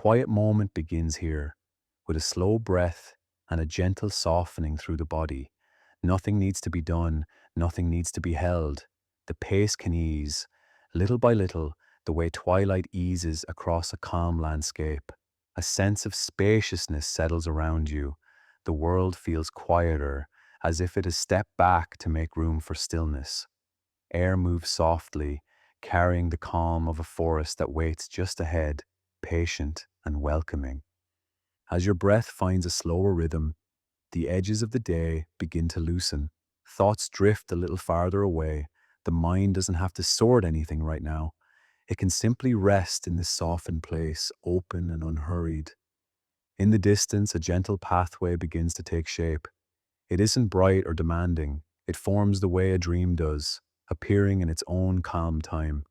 quiet moment begins here, with a slow breath and a gentle softening through the body. Nothing needs to be done, nothing needs to be held. The pace can ease, little by little, the way twilight eases across a calm landscape. A sense of spaciousness settles around you. The world feels quieter, as if it has stepped back to make room for stillness. Air moves softly, carrying the calm of a forest that waits just ahead, patient and welcoming. As your breath finds a slower rhythm, the edges of the day begin to loosen. Thoughts drift a little farther away. The mind doesn't have to sort anything right now. It can simply rest in this softened place, open and unhurried. In the distance, a gentle pathway begins to take shape. It isn't bright or demanding. It forms the way a dream does, appearing in its own calm time.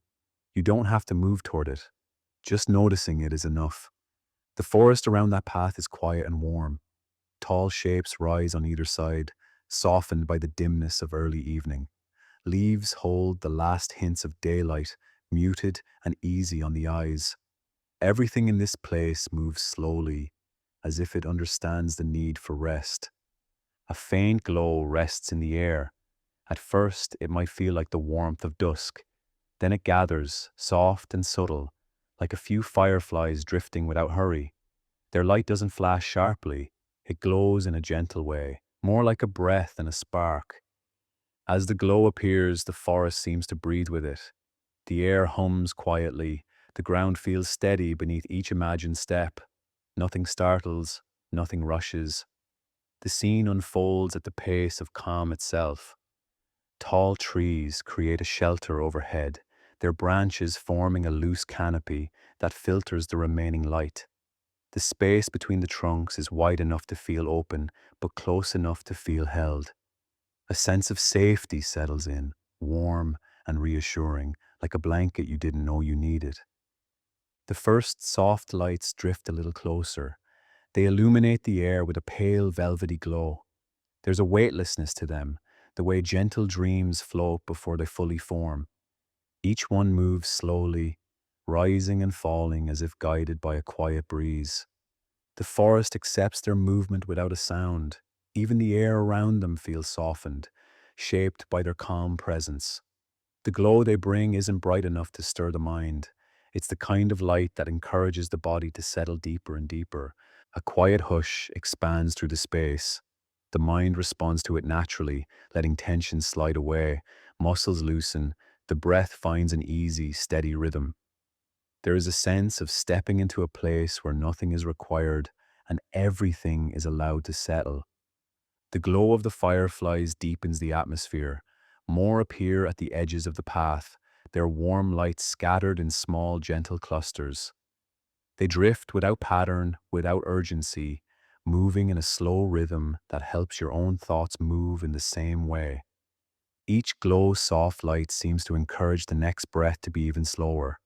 You don't have to move toward it. Just noticing it is enough. The forest around that path is quiet and warm. Tall shapes rise on either side, softened by the dimness of early evening. Leaves hold the last hints of daylight, muted and easy on the eyes. Everything in this place moves slowly, as if it understands the need for rest. A faint glow rests in the air. At first, it might feel like the warmth of dusk. Then it gathers, soft and subtle, like a few fireflies drifting without hurry. Their light doesn't flash sharply. It glows in a gentle way, more like a breath than a spark. As the glow appears, the forest seems to breathe with it. The air hums quietly. The ground feels steady beneath each imagined step. Nothing startles, nothing rushes. The scene unfolds at the pace of calm itself. Tall trees create a shelter overhead, their branches forming a loose canopy that filters the remaining light. The space between the trunks is wide enough to feel open, but close enough to feel held. A sense of safety settles in, warm and reassuring, like a blanket you didn't know you needed. The first soft lights drift a little closer. They illuminate the air with a pale, velvety glow. There's a weightlessness to them, the way gentle dreams float before they fully form. Each one moves slowly, rising and falling as if guided by a quiet breeze. The forest accepts their movement without a sound. Even the air around them feels softened, shaped by their calm presence. The glow they bring isn't bright enough to stir the mind. It's the kind of light that encourages the body to settle deeper and deeper. A quiet hush expands through the space. The mind responds to it naturally, letting tension slide away, muscles loosen, the breath finds an easy, steady rhythm. There is a sense of stepping into a place where nothing is required and everything is allowed to settle. The glow of the fireflies deepens the atmosphere. More appear at the edges of the path, their warm light scattered in small, gentle clusters. They drift without pattern, without urgency, moving in a slow rhythm that helps your own thoughts move in the same way. Each glow soft light seems to encourage the next breath to be even slower,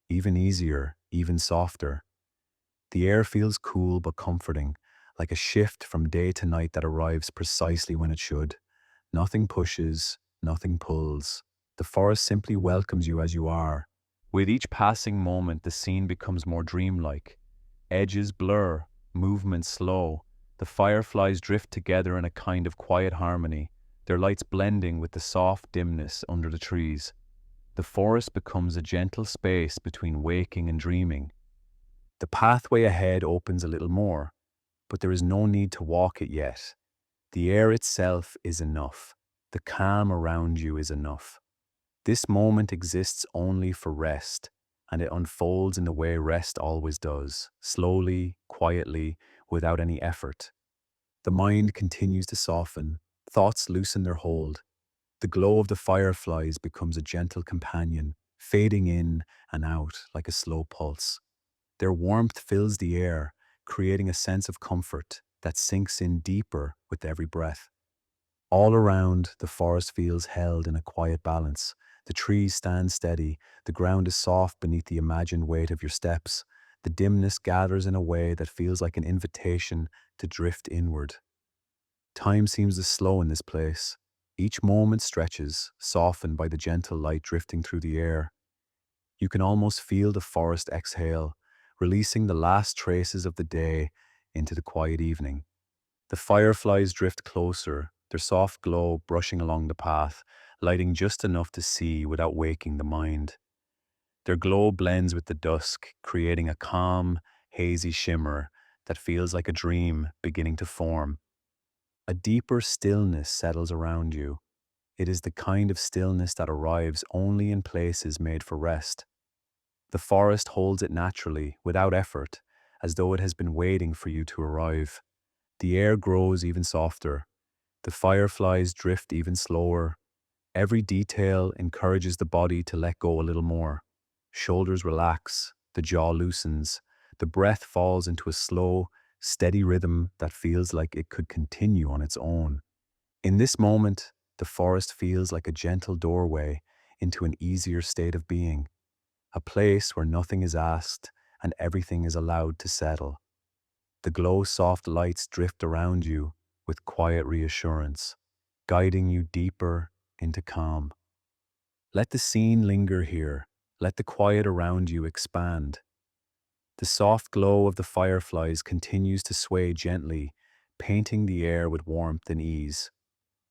even easier, even softer. The air feels cool but comforting, like a shift from day to night that arrives precisely when it should. Nothing pushes, nothing pulls. The forest simply welcomes you as you are. With each passing moment, the scene becomes more dreamlike. Edges blur, movement slow. The fireflies drift together in a kind of quiet harmony, their lights blending with the soft dimness under the trees. The forest becomes a gentle space between waking and dreaming. The pathway ahead opens a little more, but there is no need to walk it yet. The air itself is enough. The calm around you is enough. This moment exists only for rest, and it unfolds in the way rest always does, slowly, quietly, without any effort. The mind continues to soften, thoughts loosen their hold. The glow of the fireflies becomes a gentle companion, fading in and out like a slow pulse. Their warmth fills the air, creating a sense of comfort that sinks in deeper with every breath. All around, the forest feels held in a quiet balance. The trees stand steady, the ground is soft beneath the imagined weight of your steps. The dimness gathers in a way that feels like an invitation to drift inward. Time seems to slow in this place. Each moment stretches, softened by the gentle light drifting through the air. You can almost feel the forest exhale, releasing the last traces of the day into the quiet evening. The fireflies drift closer, their soft glow brushing along the path, lighting just enough to see without waking the mind. Their glow blends with the dusk, creating a calm, hazy shimmer that feels like a dream beginning to form. A deeper stillness settles around you. It is the kind of stillness that arrives only in places made for rest. The forest holds it naturally, without effort, as though it has been waiting for you to arrive. The air grows even softer. The fireflies drift even slower. Every detail encourages the body to let go a little more. Shoulders relax, the jaw loosens, the breath falls into a slow, steady rhythm that feels like it could continue on its own. In this moment, the forest feels like a gentle doorway into an easier state of being, a place where nothing is asked and everything is allowed to settle. The glow-soft lights drift around you with quiet reassurance, guiding you deeper into calm. Let the scene linger here. Let the quiet around you expand. The soft glow of the fireflies continues to sway gently, painting the air with warmth and ease.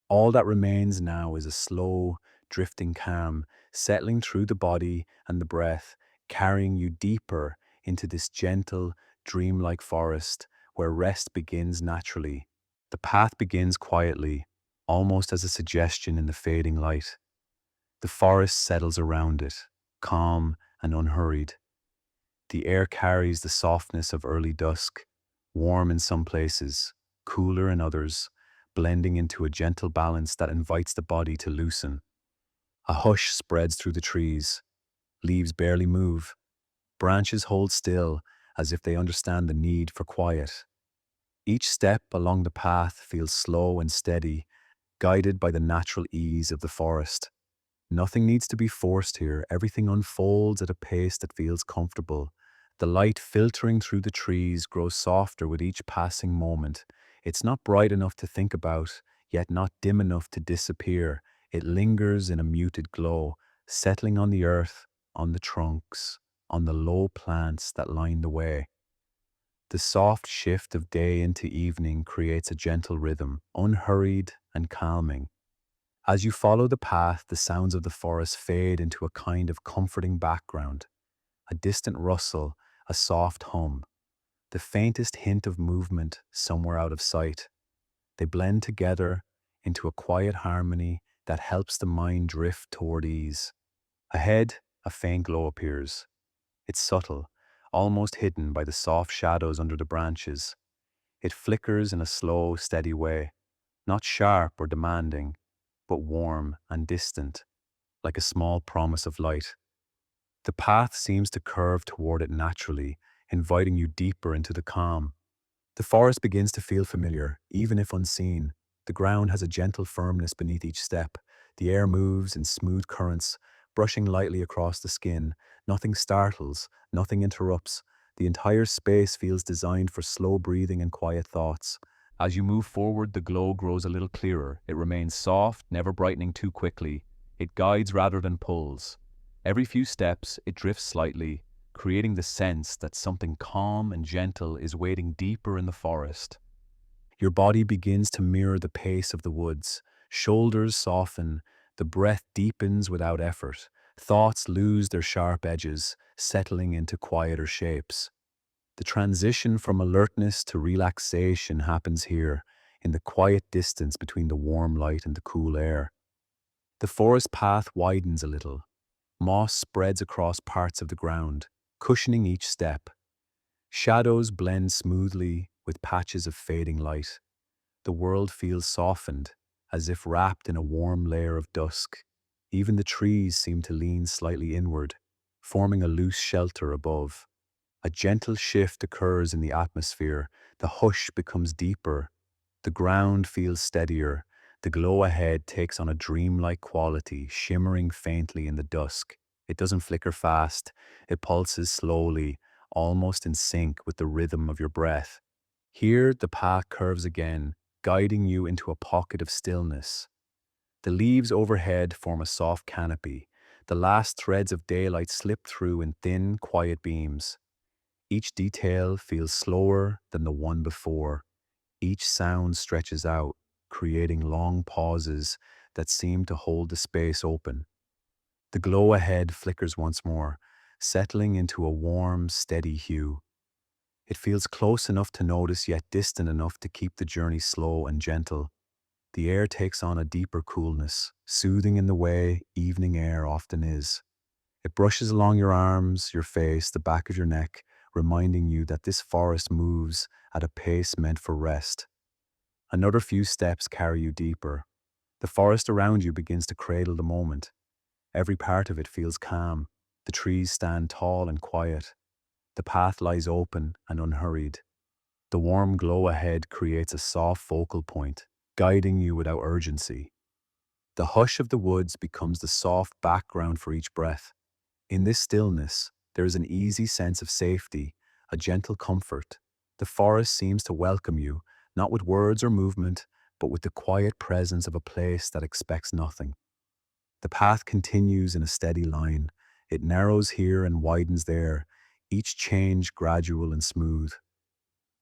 All that remains now is a slow, drifting calm, settling through the body and the breath, carrying you deeper into this gentle, dreamlike forest where rest begins naturally. The path begins quietly, almost as a suggestion in the fading light. The forest settles around it, calm and unhurried. The air carries the softness of early dusk, warm in some places, cooler in others, blending into a gentle balance that invites the body to loosen. A hush spreads through the trees. Leaves barely move. Branches hold still, as if they understand the need for quiet. Each step along the path feels slow and steady, guided by the natural ease of the forest. Nothing needs to be forced here. Everything unfolds at a pace that feels comfortable. The light filtering through the trees grows softer with each passing moment. It's not bright enough to think about, yet not dim enough to disappear. It lingers in a muted glow, settling on the earth, on the trunks, on the low plants that line the way. The soft shift of day into evening creates a gentle rhythm, unhurried and calming. As you follow the path, the sounds of the forest fade into a kind of comforting background, a distant rustle, a soft hum, the faintest hint of movement somewhere out of sight. They blend together into a quiet harmony that helps the mind drift toward ease. Ahead, a faint glow appears. It's subtle, almost hidden by the soft shadows under the branches. It flickers in a slow, steady way, not sharp or demanding, but warm and distant, like a small promise of light. The path seems to curve toward it naturally, inviting you deeper into the calm. The forest begins to feel familiar, even if unseen. The ground has a gentle firmness beneath each step. The air moves in smooth currents, brushing lightly across the skin. Nothing startles, nothing interrupts. The entire space feels designed for slow breathing and quiet thoughts. As you move forward, the glow grows a little clearer. It remains soft, never brightening too quickly. It guides rather than pulls. Every few steps, it drifts slightly, creating the sense that something calm and gentle is waiting deeper in the forest. Your body begins to mirror the pace of the woods. Shoulders soften, the breath deepens without effort. Thoughts lose their sharp edges, settling into quieter shapes. The transition from alertness to relaxation happens here, in the quiet distance between the warm light and the cool air. The forest path widens a little. Moss spreads across parts of the ground, cushioning each step. Shadows blend smoothly with patches of fading light. The world feels softened, as if wrapped in a warm layer of dusk. Even the trees seem to lean slightly inward, forming a loose shelter above. A gentle shift occurs in the atmosphere. The hush becomes deeper. The ground feels steadier. The glow ahead takes on a dreamlike quality, shimmering faintly in the dusk. It doesn't flicker fast. It pulses slowly, almost in sync with the rhythm of your breath. Here, the path curves again, guiding you into a pocket of stillness. The leaves overhead form a soft canopy. The last threads of daylight slip through in thin, quiet beams. Each detail feels slower than the one before. Each sound stretches out, creating long pauses that seem to hold the space open. The glow ahead flickers once more, settling into a warm, steady hue. It feels close enough to notice, yet distant enough to keep the journey slow and gentle. The air takes on a deeper coolness, soothing in the way evening air often is. It brushes along your arms, your face, the back of your neck, reminding you that this forest moves at a pace meant for rest. Another few steps carry you deeper. The forest around you begins to cradle the moment. Every part of it feels calm. The trees stand tall and quiet. The path lies open and unhurried. The warm glow ahead creates a soft focal point, guiding you without urgency. The hush of the woods becomes the soft background for each breath. In this stillness, there is an easy sense of safety, a gentle comfort. The forest seems to welcome you, not with words or movement, but with the quiet presence of a place that expects nothing. The path continues in a steady line. It narrows here and widens there, each change gradual and smooth.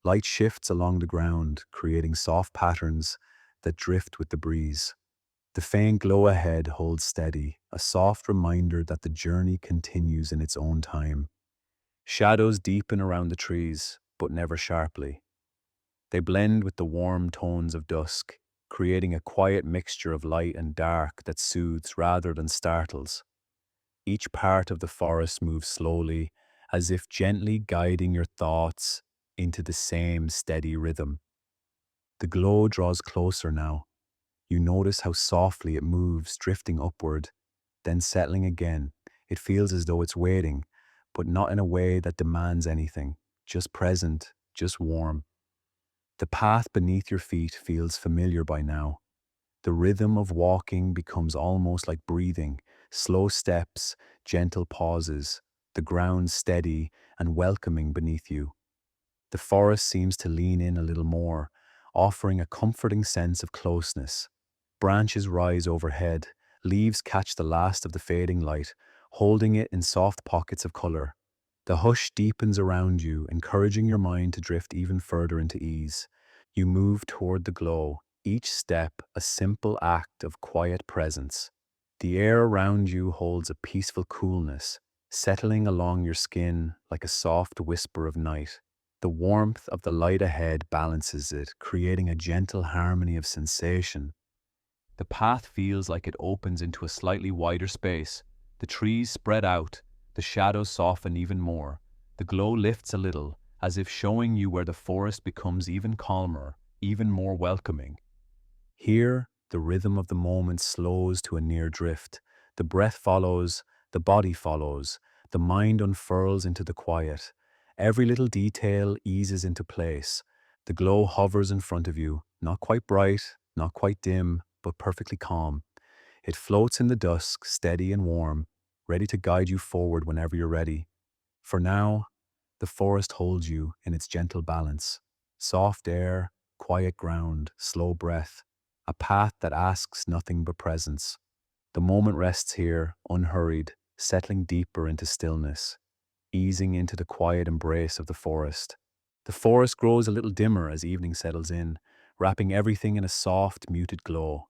Light shifts along the ground, creating soft patterns that drift with the breeze. The faint glow ahead holds steady, a soft reminder that the journey continues in its own time. Shadows deepen around the trees, but never sharply. They blend with the warm tones of dusk, creating a quiet mixture of light and dark that soothes rather than startles. Each part of the forest moves slowly, as if gently guiding your thoughts into the same steady rhythm. The glow draws closer now. You notice how softly it moves, drifting upward, then settling again. It feels as though it's waiting, but not in a way that demands anything, just present, just warm. The path beneath your feet feels familiar by now. The rhythm of walking becomes almost like breathing, slow steps, gentle pauses, the ground steady and welcoming beneath you. The forest seems to lean in a little more, offering a comforting sense of closeness. Branches rise overhead, leaves catch the last of the fading light, holding it in soft pockets of color. The hush deepens around you, encouraging your mind to drift even further into ease. You move toward the glow, each step a simple act of quiet presence. The air around you holds a peaceful coolness, settling along your skin like a soft whisper of night. The warmth of the light ahead balances it, creating a gentle harmony of sensation. The path feels like it opens into a slightly wider space. The trees spread out, the shadows soften even more. The glow lifts a little, as if showing you where the forest becomes even calmer, even more welcoming. Here, the rhythm of the moment slows to a near drift. The breath follows, the body follows, the mind unfurls into the quiet. Every little detail eases into place. The glow hovers in front of you, not quite bright, not quite dim, but perfectly calm. It floats in the dusk, steady and warm, ready to guide you forward whenever you're ready. For now, the forest holds you in its gentle balance. Soft air, quiet ground, slow breath, a path that asks nothing but presence. The moment rests here, unhurried, settling deeper into stillness, easing into the quiet embrace of the forest. The forest grows a little dimmer as evening settles in, wrapping everything in a soft, muted glow.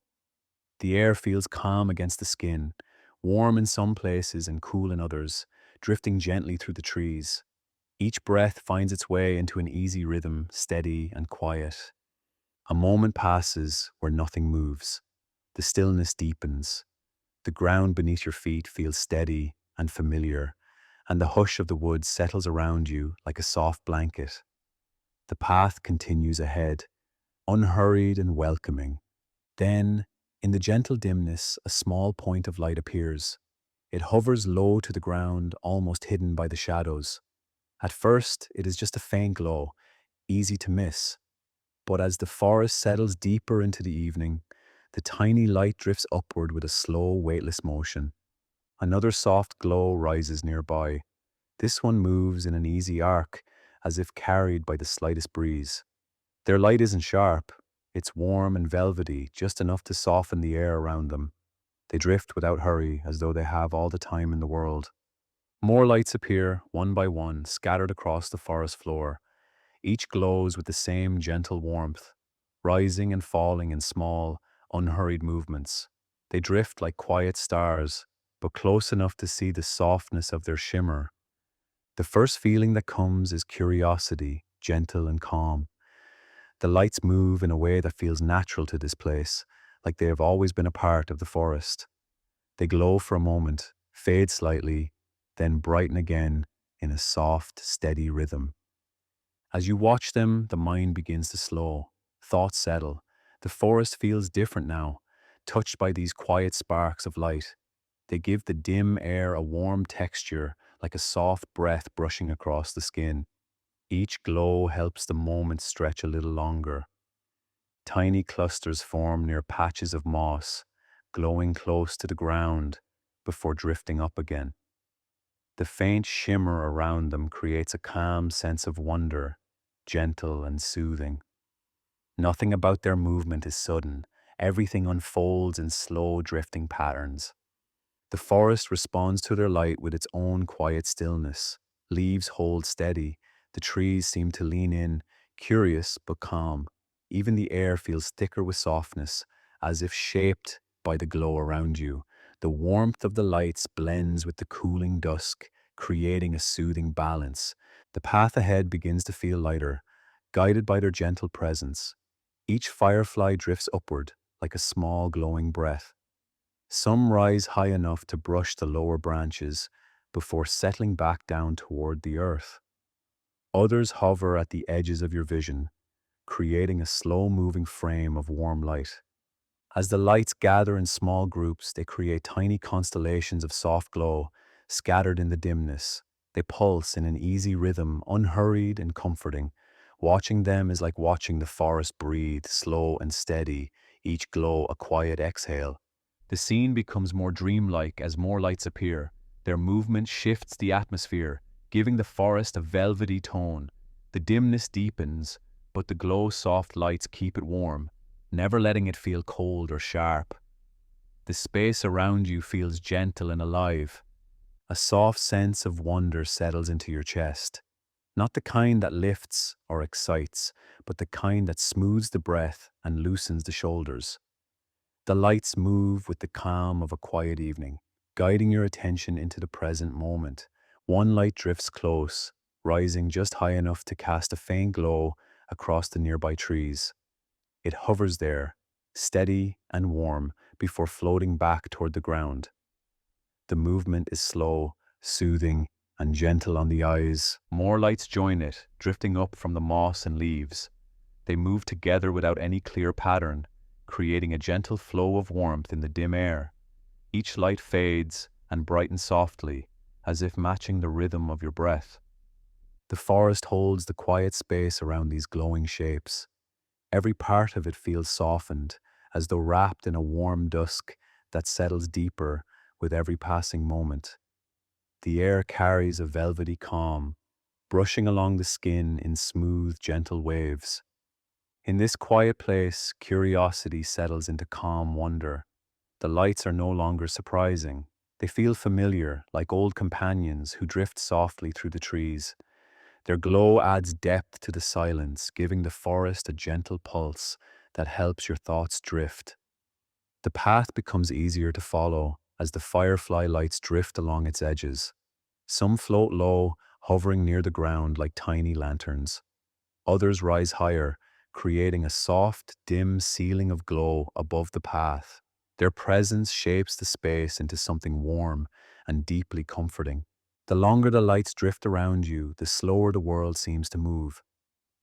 The air feels calm against the skin, warm in some places and cool in others, drifting gently through the trees. Each breath finds its way into an easy rhythm, steady and quiet. A moment passes where nothing moves. The stillness deepens. The ground beneath your feet feels steady and familiar, and the hush of the woods settles around you like a soft blanket. The path continues ahead, unhurried and welcoming. Then, in the gentle dimness, a small point of light appears. It hovers low to the ground, almost hidden by the shadows. At first, it is just a faint glow, easy to miss. But as the forest settles deeper into the evening, the tiny light drifts upward with a slow, weightless motion. Another soft glow rises nearby. This one moves in an easy arc, as if carried by the slightest breeze. Their light isn't sharp. It's warm and velvety, just enough to soften the air around them. They drift without hurry, as though they have all the time in the world. More lights appear, one by one, scattered across the forest floor. Each glows with the same gentle warmth, rising and falling in small, unhurried movements. They drift like quiet stars, but close enough to see the softness of their shimmer. The first feeling that comes is curiosity, gentle and calm. The lights move in a way that feels natural to this place, like they have always been a part of the forest. They glow for a moment, fade slightly, then brighten again in a soft, steady rhythm. As you watch them, the mind begins to slow. Thoughts settle. The forest feels different now, touched by these quiet sparks of light. They give the dim air a warm texture, like a soft breath brushing across the skin. Each glow helps the moment stretch a little longer. Tiny clusters form near patches of moss, glowing close to the ground before drifting up again. The faint shimmer around them creates a calm sense of wonder, gentle and soothing. Nothing about their movement is sudden. Everything unfolds in slow drifting patterns. The forest responds to their light with its own quiet stillness. Leaves hold steady. The trees seem to lean in, curious but calm. Even the air feels thicker with softness, as if shaped by the glow around you. The warmth of the lights blends with the cooling dusk, creating a soothing balance. The path ahead begins to feel lighter, guided by their gentle presence. Each firefly drifts upward like a small glowing breath. Some rise high enough to brush the lower branches before settling back down toward the earth. Others hover at the edges of your vision, creating a slow-moving frame of warm light. As the lights gather in small groups, they create tiny constellations of soft glow scattered in the dimness. They pulse in an easy rhythm, unhurried and comforting. Watching them is like watching the forest breathe, slow and steady, each glow a quiet exhale. The scene becomes more dreamlike as more lights appear. Their movement shifts the atmosphere, giving the forest a velvety tone. The dimness deepens, but the glow-soft lights keep it warm, never letting it feel cold or sharp. The space around you feels gentle and alive. A soft sense of wonder settles into your chest. Not the kind that lifts or excites, but the kind that smooths the breath and loosens the shoulders. The lights move with the calm of a quiet evening, guiding your attention into the present moment. One light drifts close, rising just high enough to cast a faint glow across the nearby trees. It hovers there, steady and warm, before floating back toward the ground. The movement is slow, soothing, and gentle on the eyes. More lights join it, drifting up from the moss and leaves. They move together without any clear pattern, creating a gentle flow of warmth in the dim air. Each light fades and brightens softly, as if matching the rhythm of your breath. The forest holds the quiet space around these glowing shapes. Every part of it feels softened, as though wrapped in a warm dusk that settles deeper with every passing moment. The air carries a velvety calm, brushing along the skin in smooth, gentle waves. In this quiet place, curiosity settles into calm wonder. The lights are no longer surprising. They feel familiar, like old companions who drift softly through the trees. Their glow adds depth to the silence, giving the forest a gentle pulse that helps your thoughts drift. The path becomes easier to follow as the firefly lights drift along its edges. Some float low, hovering near the ground like tiny lanterns. Others rise higher, creating a soft, dim ceiling of glow above the path. Their presence shapes the space into something warm and deeply comforting. The longer the lights drift around you, the slower the world seems to move.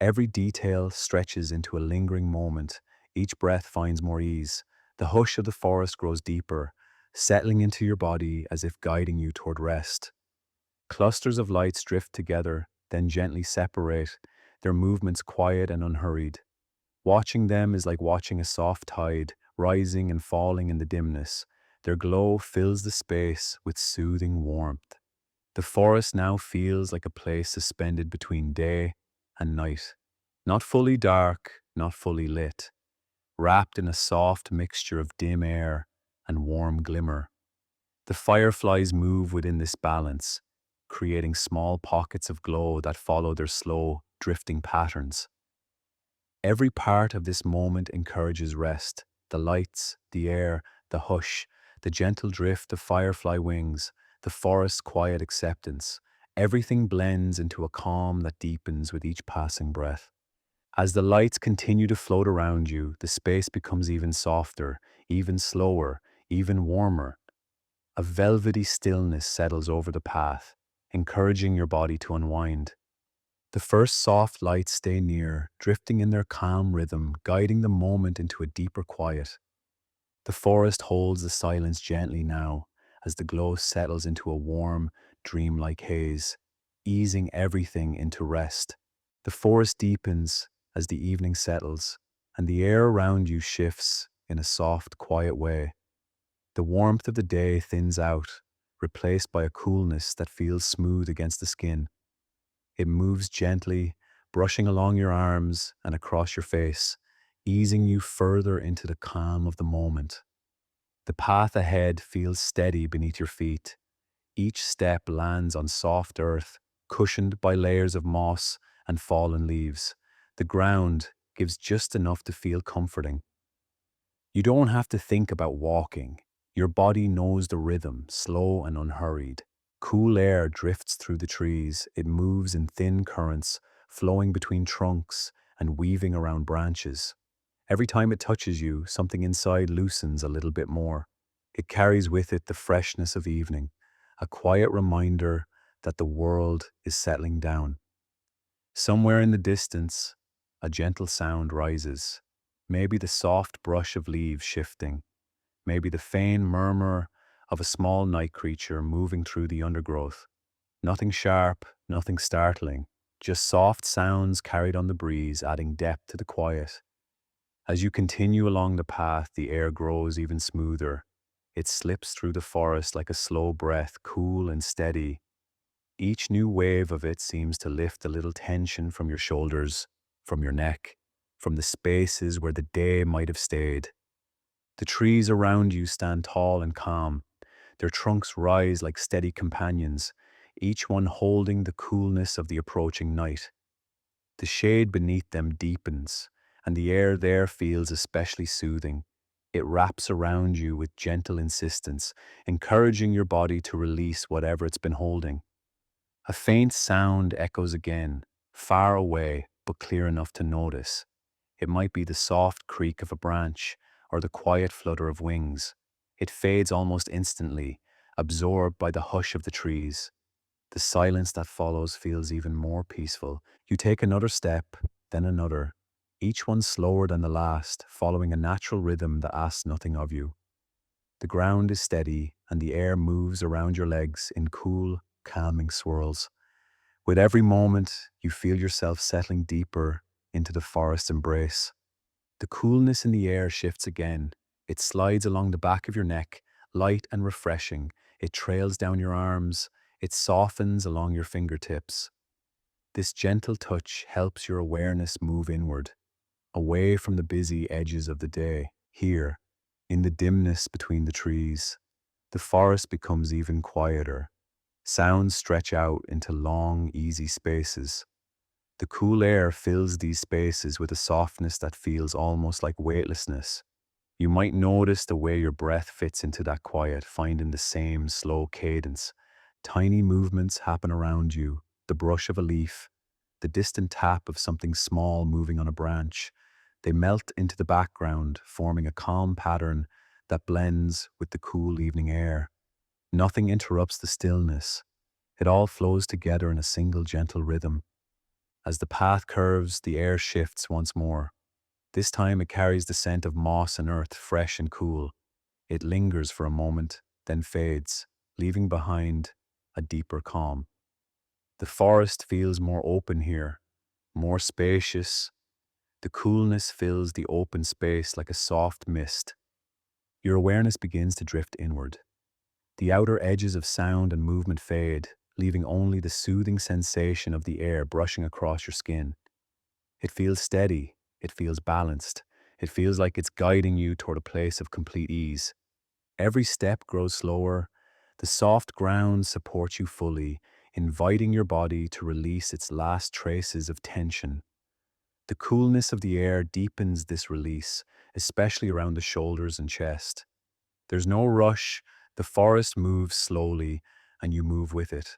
Every detail stretches into a lingering moment. Each breath finds more ease. The hush of the forest grows deeper, settling into your body as if guiding you toward rest. Clusters of lights drift together, then gently separate, their movements quiet and unhurried. Watching them is like watching a soft tide, rising and falling in the dimness. Their glow fills the space with soothing warmth. The forest now feels like a place suspended between day and night. Not fully dark, not fully lit, wrapped in a soft mixture of dim air and warm glimmer. The fireflies move within this balance, creating small pockets of glow that follow their slow, drifting patterns. Every part of this moment encourages rest. The lights, the air, the hush, the gentle drift of firefly wings, the forest's quiet acceptance. Everything blends into a calm that deepens with each passing breath. As the lights continue to float around you, the space becomes even softer, even slower, even warmer. A velvety stillness settles over the path, encouraging your body to unwind. The first soft lights stay near, drifting in their calm rhythm, guiding the moment into a deeper quiet. The forest holds the silence gently now, as the glow settles into a warm, dreamlike haze, easing everything into rest. The forest deepens as the evening settles, and the air around you shifts in a soft, quiet way. The warmth of the day thins out, replaced by a coolness that feels smooth against the skin. It moves gently, brushing along your arms and across your face, easing you further into the calm of the moment. The path ahead feels steady beneath your feet. Each step lands on soft earth, cushioned by layers of moss and fallen leaves. The ground gives just enough to feel comforting. You don't have to think about walking. Your body knows the rhythm, slow and unhurried. Cool air drifts through the trees. It moves in thin currents, flowing between trunks and weaving around branches. Every time it touches you, something inside loosens a little bit more. It carries with it the freshness of evening, a quiet reminder that the world is settling down. Somewhere in the distance, a gentle sound rises. Maybe the soft brush of leaves shifting, maybe the faint murmur of a small night creature moving through the undergrowth. Nothing sharp, nothing startling, just soft sounds carried on the breeze, adding depth to the quiet. As you continue along the path, the air grows even smoother. It slips through the forest like a slow breath, cool and steady. Each new wave of it seems to lift a little tension from your shoulders, from your neck, from the spaces where the day might have stayed. The trees around you stand tall and calm. Their trunks rise like steady companions, each one holding the coolness of the approaching night. The shade beneath them deepens, and the air there feels especially soothing. It wraps around you with gentle insistence, encouraging your body to release whatever it's been holding. A faint sound echoes again, far away but clear enough to notice. It might be the soft creak of a branch or the quiet flutter of wings. It fades almost instantly, absorbed by the hush of the trees. The silence that follows feels even more peaceful. You take another step, then another, each one slower than the last, following a natural rhythm that asks nothing of you. The ground is steady, and the air moves around your legs in cool, calming swirls. With every moment, you feel yourself settling deeper into the forest's embrace. The coolness in the air shifts again. It slides along the back of your neck, light and refreshing. It trails down your arms. It softens along your fingertips. This gentle touch helps your awareness move inward, away from the busy edges of the day. Here, in the dimness between the trees, the forest becomes even quieter. Sounds stretch out into long, easy spaces. The cool air fills these spaces with a softness that feels almost like weightlessness. You might notice the way your breath fits into that quiet, finding the same slow cadence. Tiny movements happen around you, the brush of a leaf, the distant tap of something small moving on a branch. They melt into the background, forming a calm pattern that blends with the cool evening air. Nothing interrupts the stillness. It all flows together in a single gentle rhythm. As the path curves, the air shifts once more. This time it carries the scent of moss and earth, fresh and cool. It lingers for a moment, then fades, leaving behind a deeper calm. The forest feels more open here, more spacious. The coolness fills the open space like a soft mist. Your awareness begins to drift inward. The outer edges of sound and movement fade, leaving only the soothing sensation of the air brushing across your skin. It feels steady, it feels balanced, it feels like it's guiding you toward a place of complete ease. Every step grows slower, the soft ground supports you fully, inviting your body to release its last traces of tension. The coolness of the air deepens this release, especially around the shoulders and chest. There's no rush, the forest moves slowly, and you move with it.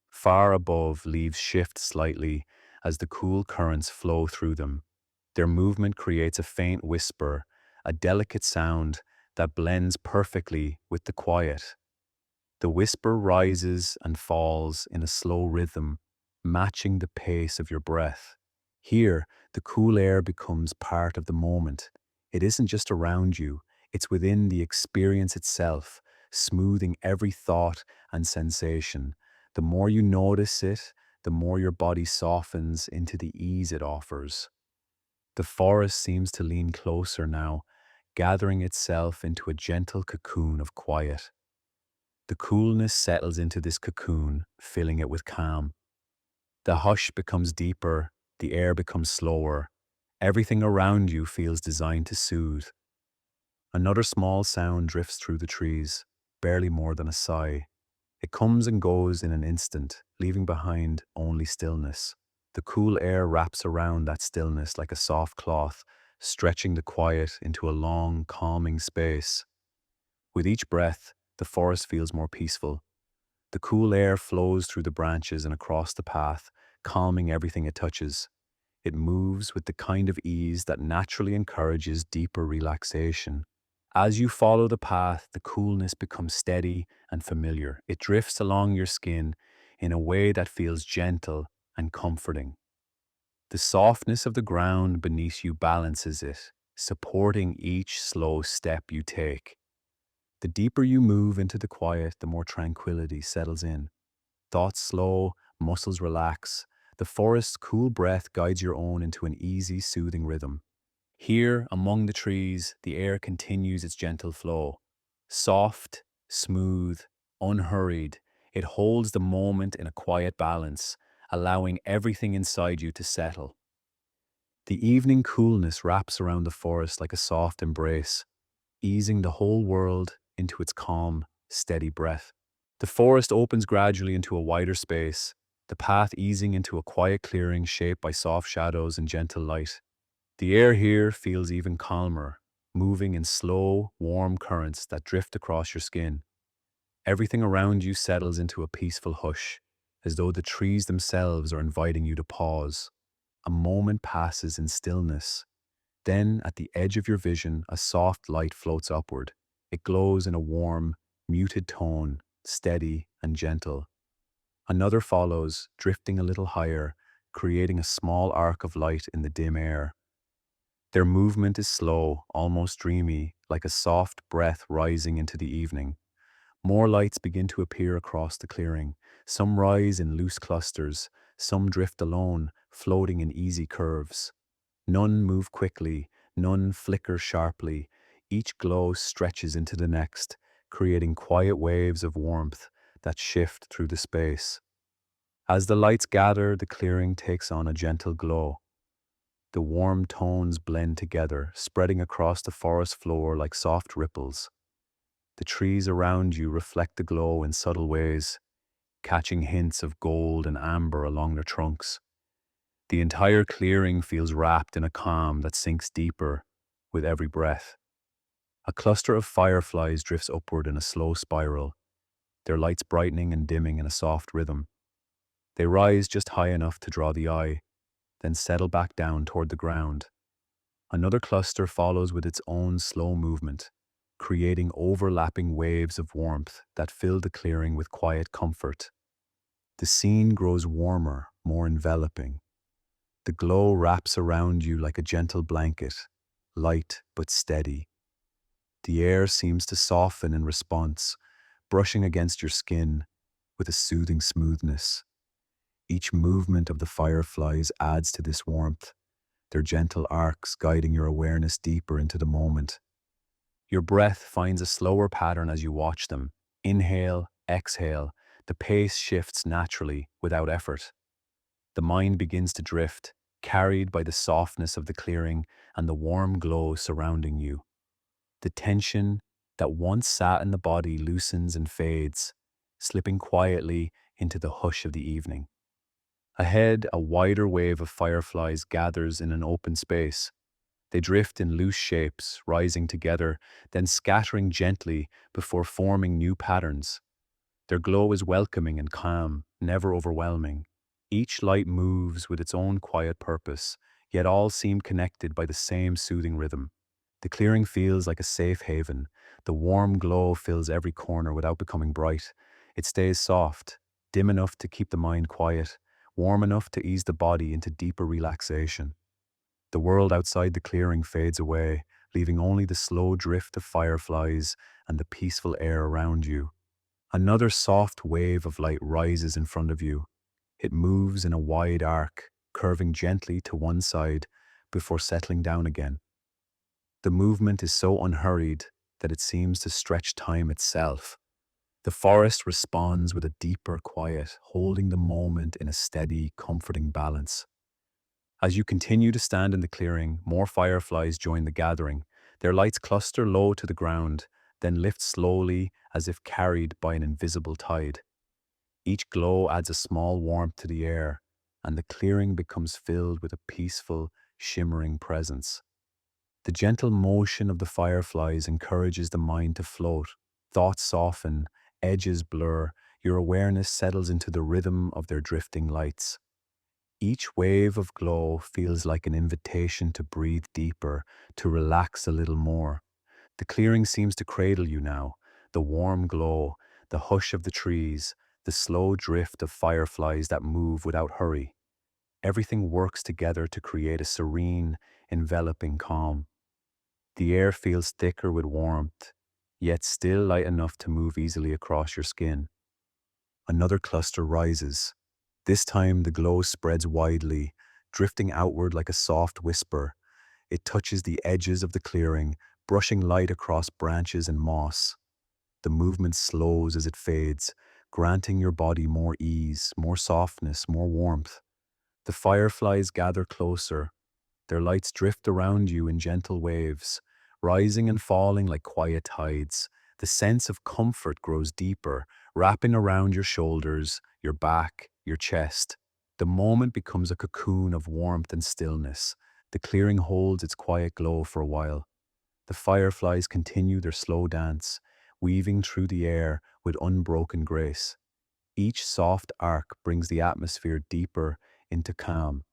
Far above, leaves shift slightly as the cool currents flow through them. Their movement creates a faint whisper, a delicate sound that blends perfectly with the quiet. The whisper rises and falls in a slow rhythm, matching the pace of your breath. Here, the cool air becomes part of the moment. It isn't just around you, it's within the experience itself, smoothing every thought and sensation. The more you notice it, the more your body softens into the ease it offers. The forest seems to lean closer now, gathering itself into a gentle cocoon of quiet. The coolness settles into this cocoon, filling it with calm. The hush becomes deeper, the air becomes slower. Everything around you feels designed to soothe. Another small sound drifts through the trees, barely more than a sigh. It comes and goes in an instant, leaving behind only stillness. The cool air wraps around that stillness like a soft cloth, stretching the quiet into a long, calming space. With each breath, the forest feels more peaceful. The cool air flows through the branches and across the path, calming everything it touches. It moves with the kind of ease that naturally encourages deeper relaxation. As you follow the path, the coolness becomes steady and familiar. It drifts along your skin in a way that feels gentle and comforting. The softness of the ground beneath you balances it, supporting each slow step you take. The deeper you move into the quiet, the more tranquility settles in. Thoughts slow, muscles relax. The forest's cool breath guides your own into an easy, soothing rhythm. Here, among the trees, the air continues its gentle flow. Soft, smooth, unhurried, it holds the moment in a quiet balance, allowing everything inside you to settle. The evening coolness wraps around the forest like a soft embrace, easing the whole world into its calm, steady breath. The forest opens gradually into a wider space, the path easing into a quiet clearing shaped by soft shadows and gentle light. The air here feels even calmer, moving in slow, warm currents that drift across your skin. Everything around you settles into a peaceful hush, as though the trees themselves are inviting you to pause. A moment passes in stillness. Then, at the edge of your vision, a soft light floats upward. It glows in a warm, muted tone, steady and gentle. Another follows, drifting a little higher, creating a small arc of light in the dim air. Their movement is slow, almost dreamy, like a soft breath rising into the evening. More lights begin to appear across the clearing. Some rise in loose clusters, some drift alone, floating in easy curves. None move quickly, none flicker sharply. Each glow stretches into the next, creating quiet waves of warmth that shift through the space. As the lights gather, the clearing takes on a gentle glow. The warm tones blend together, spreading across the forest floor like soft ripples. The trees around you reflect the glow in subtle ways, catching hints of gold and amber along their trunks. The entire clearing feels wrapped in a calm that sinks deeper with every breath. A cluster of fireflies drifts upward in a slow spiral, their lights brightening and dimming in a soft rhythm. They rise just high enough to draw the eye, then settle back down toward the ground. Another cluster follows with its own slow movement, creating overlapping waves of warmth that fill the clearing with quiet comfort. The scene grows warmer, more enveloping. The glow wraps around you like a gentle blanket, light but steady. The air seems to soften in response, brushing against your skin with a soothing smoothness. Each movement of the fireflies adds to this warmth, their gentle arcs guiding your awareness deeper into the moment. Your breath finds a slower pattern as you watch them. Inhale, exhale. The pace shifts naturally, without effort. The mind begins to drift, carried by the softness of the clearing and the warm glow surrounding you. The tension that once sat in the body loosens and fades, slipping quietly into the hush of the evening. Ahead, a wider wave of fireflies gathers in an open space. They drift in loose shapes, rising together, then scattering gently before forming new patterns. Their glow is welcoming and calm, never overwhelming. Each light moves with its own quiet purpose, yet all seem connected by the same soothing rhythm. The clearing feels like a safe haven. The warm glow fills every corner without becoming bright. It stays soft, dim enough to keep the mind quiet, warm enough to ease the body into deeper relaxation. The world outside the clearing fades away, leaving only the slow drift of fireflies and the peaceful air around you. Another soft wave of light rises in front of you. It moves in a wide arc, curving gently to one side before settling down again. The movement is so unhurried that it seems to stretch time itself. The forest responds with a deeper quiet, holding the moment in a steady, comforting balance. As you continue to stand in the clearing, more fireflies join the gathering. Their lights cluster low to the ground, then lift slowly as if carried by an invisible tide. Each glow adds a small warmth to the air, and the clearing becomes filled with a peaceful, shimmering presence. The gentle motion of the fireflies encourages the mind to float. Thoughts soften, edges blur, your awareness settles into the rhythm of their drifting lights. Each wave of glow feels like an invitation to breathe deeper, to relax a little more. The clearing seems to cradle you now. The warm glow, the hush of the trees, the slow drift of fireflies that move without hurry. Everything works together to create a serene, enveloping calm. The air feels thicker with warmth, yet still light enough to move easily across your skin. Another cluster rises. This time the glow spreads widely, drifting outward like a soft whisper. It touches the edges of the clearing, brushing light across branches and moss. The movement slows as it fades, granting your body more ease, more softness, more warmth. The fireflies gather closer. Their lights drift around you in gentle waves, rising and falling like quiet tides. The sense of comfort grows deeper, wrapping around your shoulders, your back, your chest. The moment becomes a cocoon of warmth and stillness. The clearing holds its quiet glow for a while. The fireflies continue their slow dance, weaving through the air with unbroken grace. Each soft arc brings the atmosphere deeper into calm,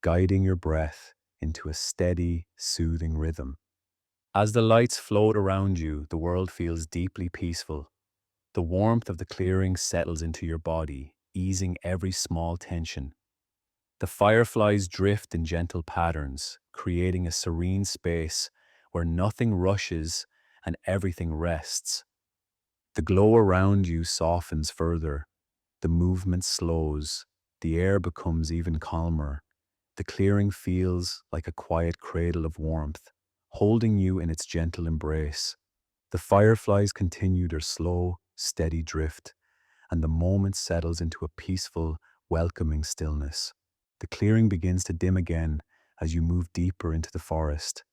guiding your breath into a steady, soothing rhythm. As the lights float around you, the world feels deeply peaceful. The warmth of the clearing settles into your body, easing every small tension. The fireflies drift in gentle patterns, creating a serene space where nothing rushes and everything rests. The glow around you softens further, the movement slows, the air becomes even calmer. The clearing feels like a quiet cradle of warmth, holding you in its gentle embrace. The fireflies continue their slow, steady drift, and the moment settles into a peaceful, welcoming stillness. The clearing begins to dim again as you move deeper into the forest,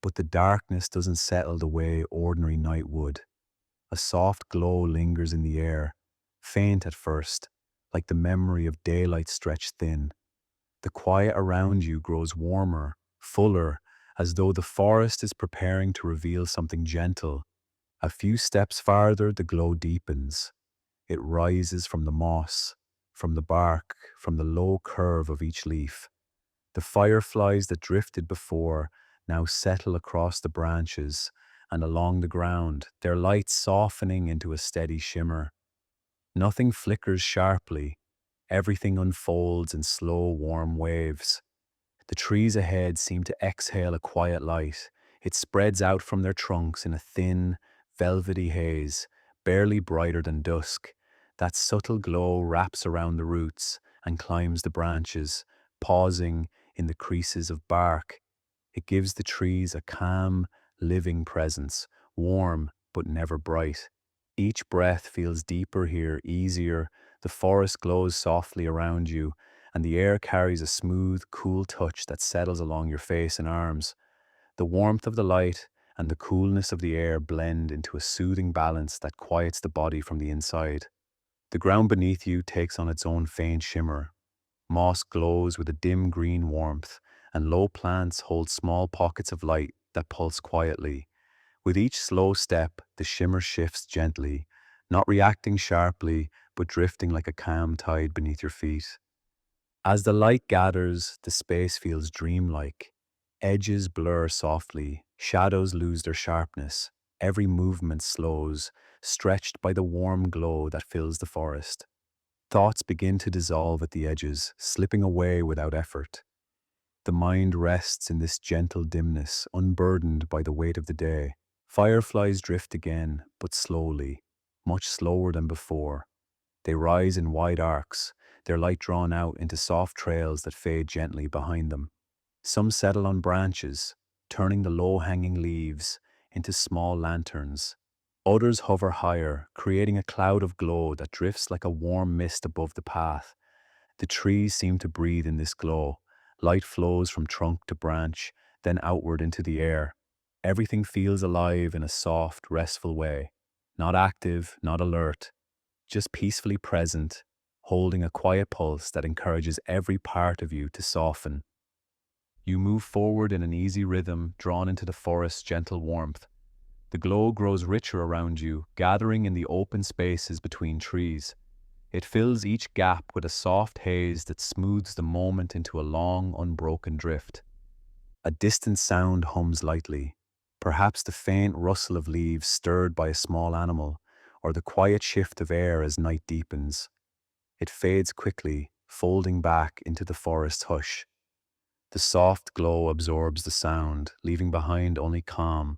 but the darkness doesn't settle the way ordinary night would. A soft glow lingers in the air, faint at first, like the memory of daylight stretched thin. The quiet around you grows warmer, fuller, as though the forest is preparing to reveal something gentle. A few steps farther, the glow deepens. It rises from the moss, from the bark, from the low curve of each leaf. The fireflies that drifted before now settle across the branches and along the ground, their light softening into a steady shimmer. Nothing flickers sharply. Everything unfolds in slow, warm waves. The trees ahead seem to exhale a quiet light. It spreads out from their trunks in a thin, velvety haze, barely brighter than dusk. That subtle glow wraps around the roots and climbs the branches, pausing in the creases of bark. It gives the trees a calm, living presence, warm but never bright. Each breath feels deeper here, easier. The forest glows softly around you, and the air carries a smooth, cool touch that settles along your face and arms. The warmth of the light and the coolness of the air blend into a soothing balance that quiets the body from the inside. The ground beneath you takes on its own faint shimmer. Moss glows with a dim green warmth, and low plants hold small pockets of light that pulse quietly. With each slow step, the shimmer shifts gently, not reacting sharply, but drifting like a calm tide beneath your feet. As the light gathers, the space feels dreamlike. Edges blur softly, shadows lose their sharpness. Every movement slows, stretched by the warm glow that fills the forest. Thoughts begin to dissolve at the edges, slipping away without effort. The mind rests in this gentle dimness, unburdened by the weight of the day. Fireflies drift again, but slowly, much slower than before. They rise in wide arcs, their light drawn out into soft trails that fade gently behind them. Some settle on branches, turning the low-hanging leaves into small lanterns. Others hover higher, creating a cloud of glow that drifts like a warm mist above the path. The trees seem to breathe in this glow. Light flows from trunk to branch, then outward into the air. Everything feels alive in a soft, restful way. Not active, not alert, just peacefully present, holding a quiet pulse that encourages every part of you to soften. You move forward in an easy rhythm, drawn into the forest's gentle warmth. The glow grows richer around you, gathering in the open spaces between trees. It fills each gap with a soft haze that smooths the moment into a long, unbroken drift. A distant sound hums lightly, perhaps the faint rustle of leaves stirred by a small animal, or the quiet shift of air as night deepens. It fades quickly, folding back into the forest hush. The soft glow absorbs the sound, leaving behind only calm.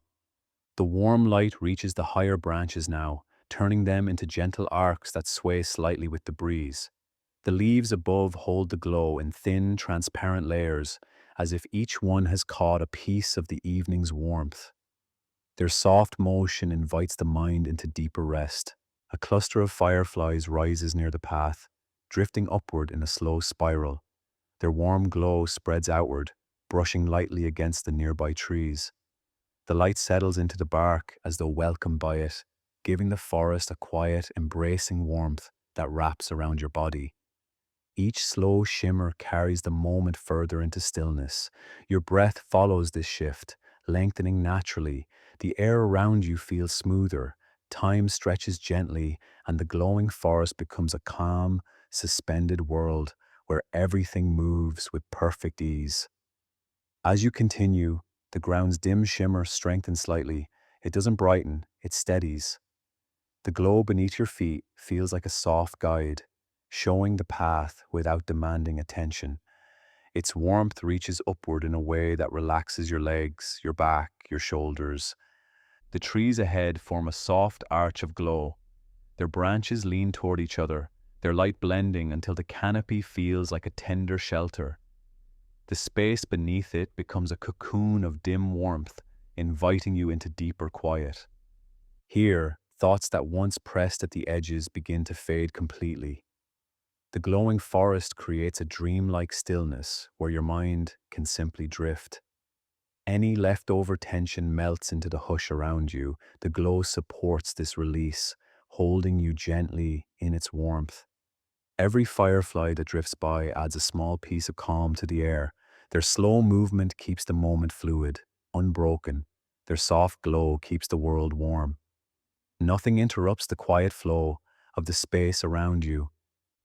The warm light reaches the higher branches now, turning them into gentle arcs that sway slightly with the breeze. The leaves above hold the glow in thin, transparent layers, as if each one has caught a piece of the evening's warmth. Their soft motion invites the mind into deeper rest. A cluster of fireflies rises near the path, drifting upward in a slow spiral. Their warm glow spreads outward, brushing lightly against the nearby trees. The light settles into the bark as though welcomed by it, giving the forest a quiet, embracing warmth that wraps around your body. Each slow shimmer carries the moment further into stillness. Your breath follows this shift, lengthening naturally. The air around you feels smoother. Time stretches gently, and the glowing forest becomes a calm, suspended world where everything moves with perfect ease. As you continue, the ground's dim shimmer strengthens slightly. It doesn't brighten, it steadies. The glow beneath your feet feels like a soft guide, showing the path without demanding attention. Its warmth reaches upward in a way that relaxes your legs, your back, your shoulders. The trees ahead form a soft arch of glow. Their branches lean toward each other, their light blending until the canopy feels like a tender shelter. The space beneath it becomes a cocoon of dim warmth, inviting you into deeper quiet. Here, thoughts that once pressed at the edges begin to fade completely. The glowing forest creates a dreamlike stillness where your mind can simply drift. Any leftover tension melts into the hush around you. The glow supports this release, holding you gently in its warmth. Every firefly that drifts by adds a small piece of calm to the air. Their slow movement keeps the moment fluid, unbroken. Their soft glow keeps the world warm. Nothing interrupts the quiet flow of the space around you.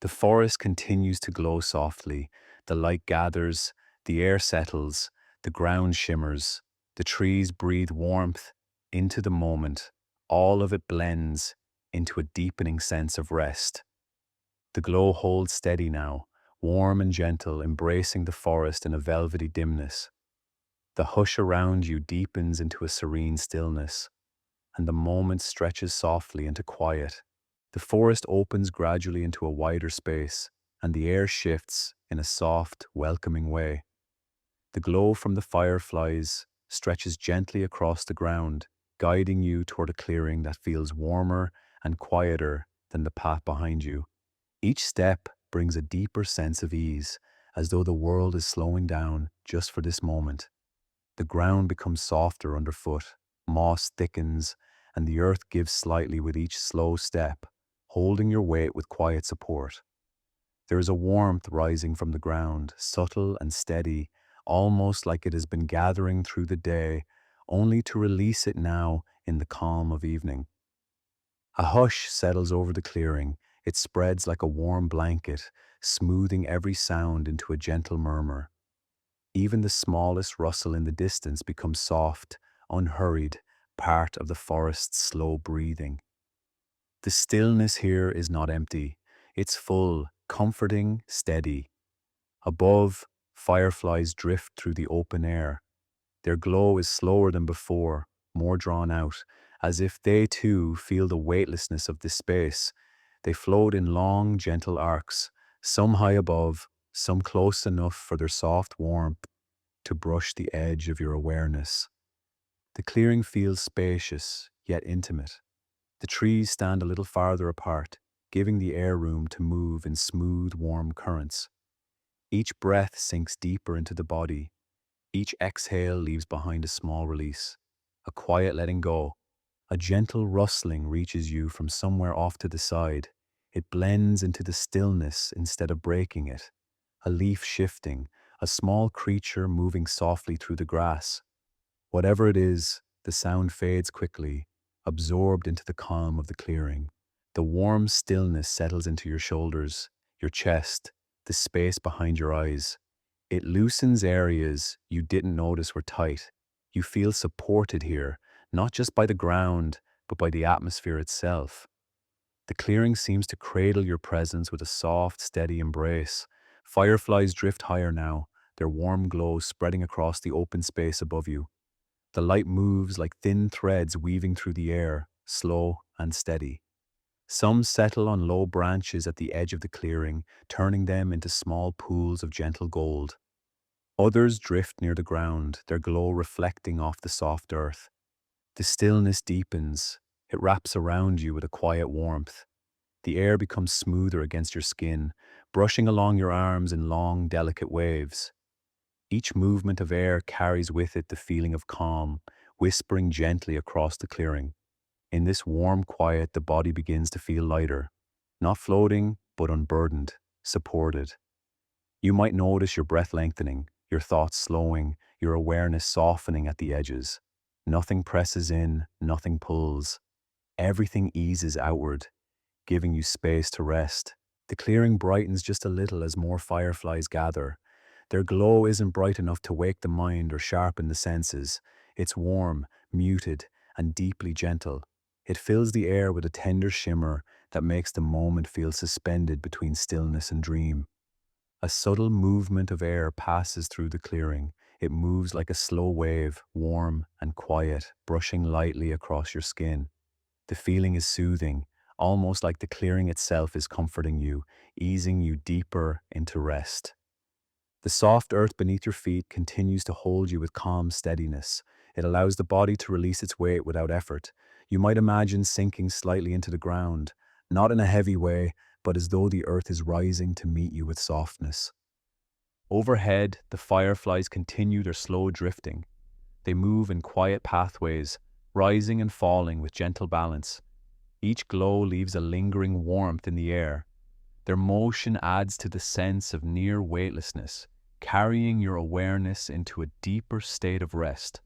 The forest continues to glow softly. The light gathers, the air settles, the ground shimmers. The trees breathe warmth into the moment. All of it blends into a deepening sense of rest. The glow holds steady now, warm and gentle, embracing the forest in a velvety dimness. The hush around you deepens into a serene stillness, and the moment stretches softly into quiet. The forest opens gradually into a wider space, and the air shifts in a soft, welcoming way. The glow from the fireflies stretches gently across the ground, guiding you toward a clearing that feels warmer and quieter than the path behind you. Each step brings a deeper sense of ease, as though the world is slowing down just for this moment. The ground becomes softer underfoot, moss thickens, and the earth gives slightly with each slow step, holding your weight with quiet support. There is a warmth rising from the ground, subtle and steady, almost like it has been gathering through the day, only to release it now in the calm of evening. A hush settles over the clearing. It spreads like a warm blanket, smoothing every sound into a gentle murmur. Even the smallest rustle in the distance becomes soft, unhurried, part of the forest's slow breathing. The stillness here is not empty. It's full, comforting, steady. Above, fireflies drift through the open air. Their glow is slower than before, more drawn out, as if they too feel the weightlessness of this space. They float in long, gentle arcs, some high above, some close enough for their soft warmth to brush the edge of your awareness. The clearing feels spacious, yet intimate. The trees stand a little farther apart, giving the air room to move in smooth, warm currents. Each breath sinks deeper into the body. Each exhale leaves behind a small release, a quiet letting go. A gentle rustling reaches you from somewhere off to the side. It blends into the stillness instead of breaking it. A leaf shifting, a small creature moving softly through the grass. Whatever it is, the sound fades quickly, absorbed into the calm of the clearing. The warm stillness settles into your shoulders, your chest, the space behind your eyes. It loosens areas you didn't notice were tight. You feel supported here, not just by the ground, but by the atmosphere itself. The clearing seems to cradle your presence with a soft, steady embrace. Fireflies drift higher now, their warm glow spreading across the open space above you. The light moves like thin threads weaving through the air, slow and steady. Some settle on low branches at the edge of the clearing, turning them into small pools of gentle gold. Others drift near the ground, their glow reflecting off the soft earth. The stillness deepens. It wraps around you with a quiet warmth. The air becomes smoother against your skin, brushing along your arms in long, delicate waves. Each movement of air carries with it the feeling of calm, whispering gently across the clearing. In this warm quiet, the body begins to feel lighter, not floating, but unburdened, supported. You might notice your breath lengthening, your thoughts slowing, your awareness softening at the edges. Nothing presses in, nothing pulls. Everything eases outward, giving you space to rest. The clearing brightens just a little as more fireflies gather. Their glow isn't bright enough to wake the mind or sharpen the senses. It's warm, muted, and deeply gentle. It fills the air with a tender shimmer that makes the moment feel suspended between stillness and dream. A subtle movement of air passes through the clearing. It moves like a slow wave, warm and quiet, brushing lightly across your skin. The feeling is soothing, almost like the clearing itself is comforting you, easing you deeper into rest. The soft earth beneath your feet continues to hold you with calm steadiness. It allows the body to release its weight without effort. You might imagine sinking slightly into the ground, not in a heavy way, but as though the earth is rising to meet you with softness. Overhead, the fireflies continue their slow drifting. They move in quiet pathways, rising and falling with gentle balance. Each glow leaves a lingering warmth in the air. Their motion adds to the sense of near weightlessness, carrying your awareness into a deeper state of rest.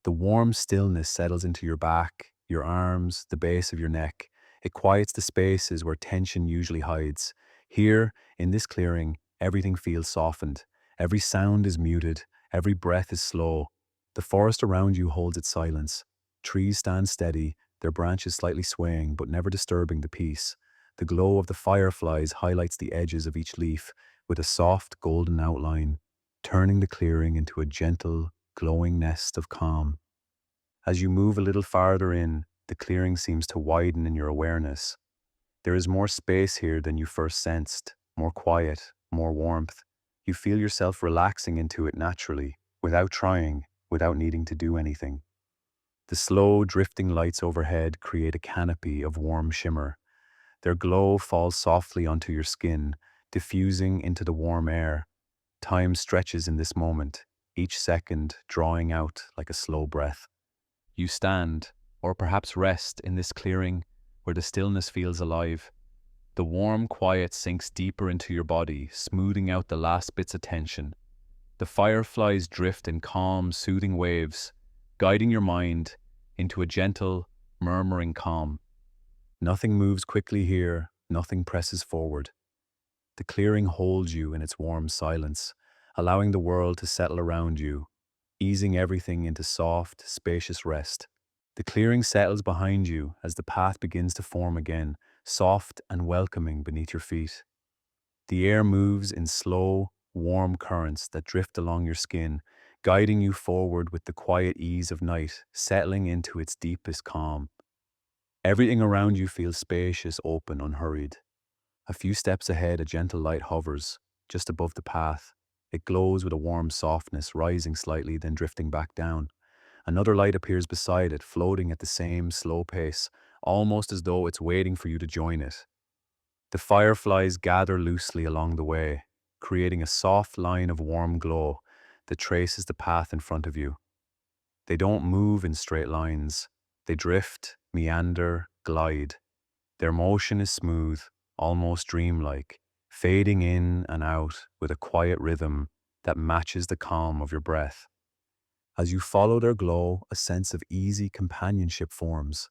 The warm stillness settles into your back, your arms, the base of your neck. It quiets the spaces where tension usually hides. Here, in this clearing, everything feels softened. Every sound is muted, every breath is slow. The forest around you holds its silence. Trees stand steady, their branches slightly swaying but never disturbing the peace. The glow of the fireflies highlights the edges of each leaf with a soft golden outline, turning the clearing into a gentle, glowing nest of calm. As you move a little farther in, the clearing seems to widen in your awareness. There is more space here than you first sensed, more quiet, more warmth. You feel yourself relaxing into it naturally, without trying, without needing to do anything. The slow, drifting lights overhead create a canopy of warm shimmer. Their glow falls softly onto your skin, diffusing into the warm air. Time stretches in this moment, each second drawing out like a slow breath. You stand, or perhaps rest, in this clearing, where the stillness feels alive. The warm quiet sinks deeper into your body, smoothing out the last bits of tension. The fireflies drift in calm, soothing waves, guiding your mind into a gentle, murmuring calm. Nothing moves quickly here, nothing presses forward. The clearing holds you in its warm silence, allowing the world to settle around you, easing everything into soft, spacious rest. The clearing settles behind you as the path begins to form again, soft and welcoming beneath your feet. The air moves in slow, warm currents that drift along your skin, guiding you forward with the quiet ease of night, settling into its deepest calm. Everything around you feels spacious, open, unhurried. A few steps ahead, a gentle light hovers, just above the path. It glows with a warm softness, rising slightly, then drifting back down. Another light appears beside it, floating at the same slow pace, almost as though it's waiting for you to join it. The fireflies gather loosely along the way, creating a soft line of warm glow that traces the path in front of you. They don't move in straight lines. They drift, meander, glide. Their motion is smooth, almost dreamlike, fading in and out with a quiet rhythm that matches the calm of your breath. As you follow their glow, a sense of easy companionship forms.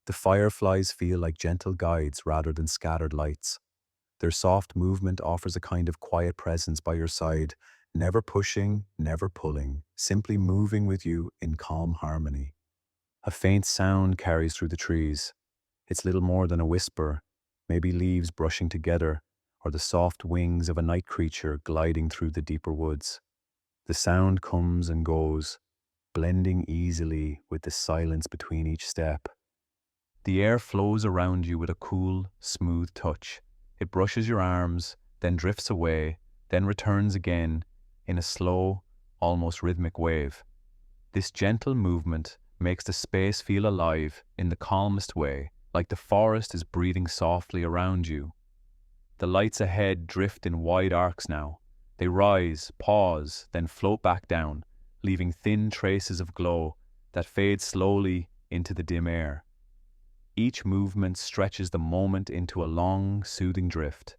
The fireflies feel like gentle guides rather than scattered lights. Their soft movement offers a kind of quiet presence by your side, never pushing, never pulling, simply moving with you in calm harmony. A faint sound carries through the trees. It's little more than a whisper, maybe leaves brushing together, or the soft wings of a night creature gliding through the deeper woods. The sound comes and goes, blending easily with the silence between each step. The air flows around you with a cool, smooth touch. It brushes your arms, then drifts away, then returns again in a slow, almost rhythmic wave. This gentle movement makes the space feel alive in the calmest way, like the forest is breathing softly around you. The lights ahead drift in wide arcs now. They rise, pause, then float back down, leaving thin traces of glow that fade slowly into the dim air. Each movement stretches the moment into a long, soothing drift.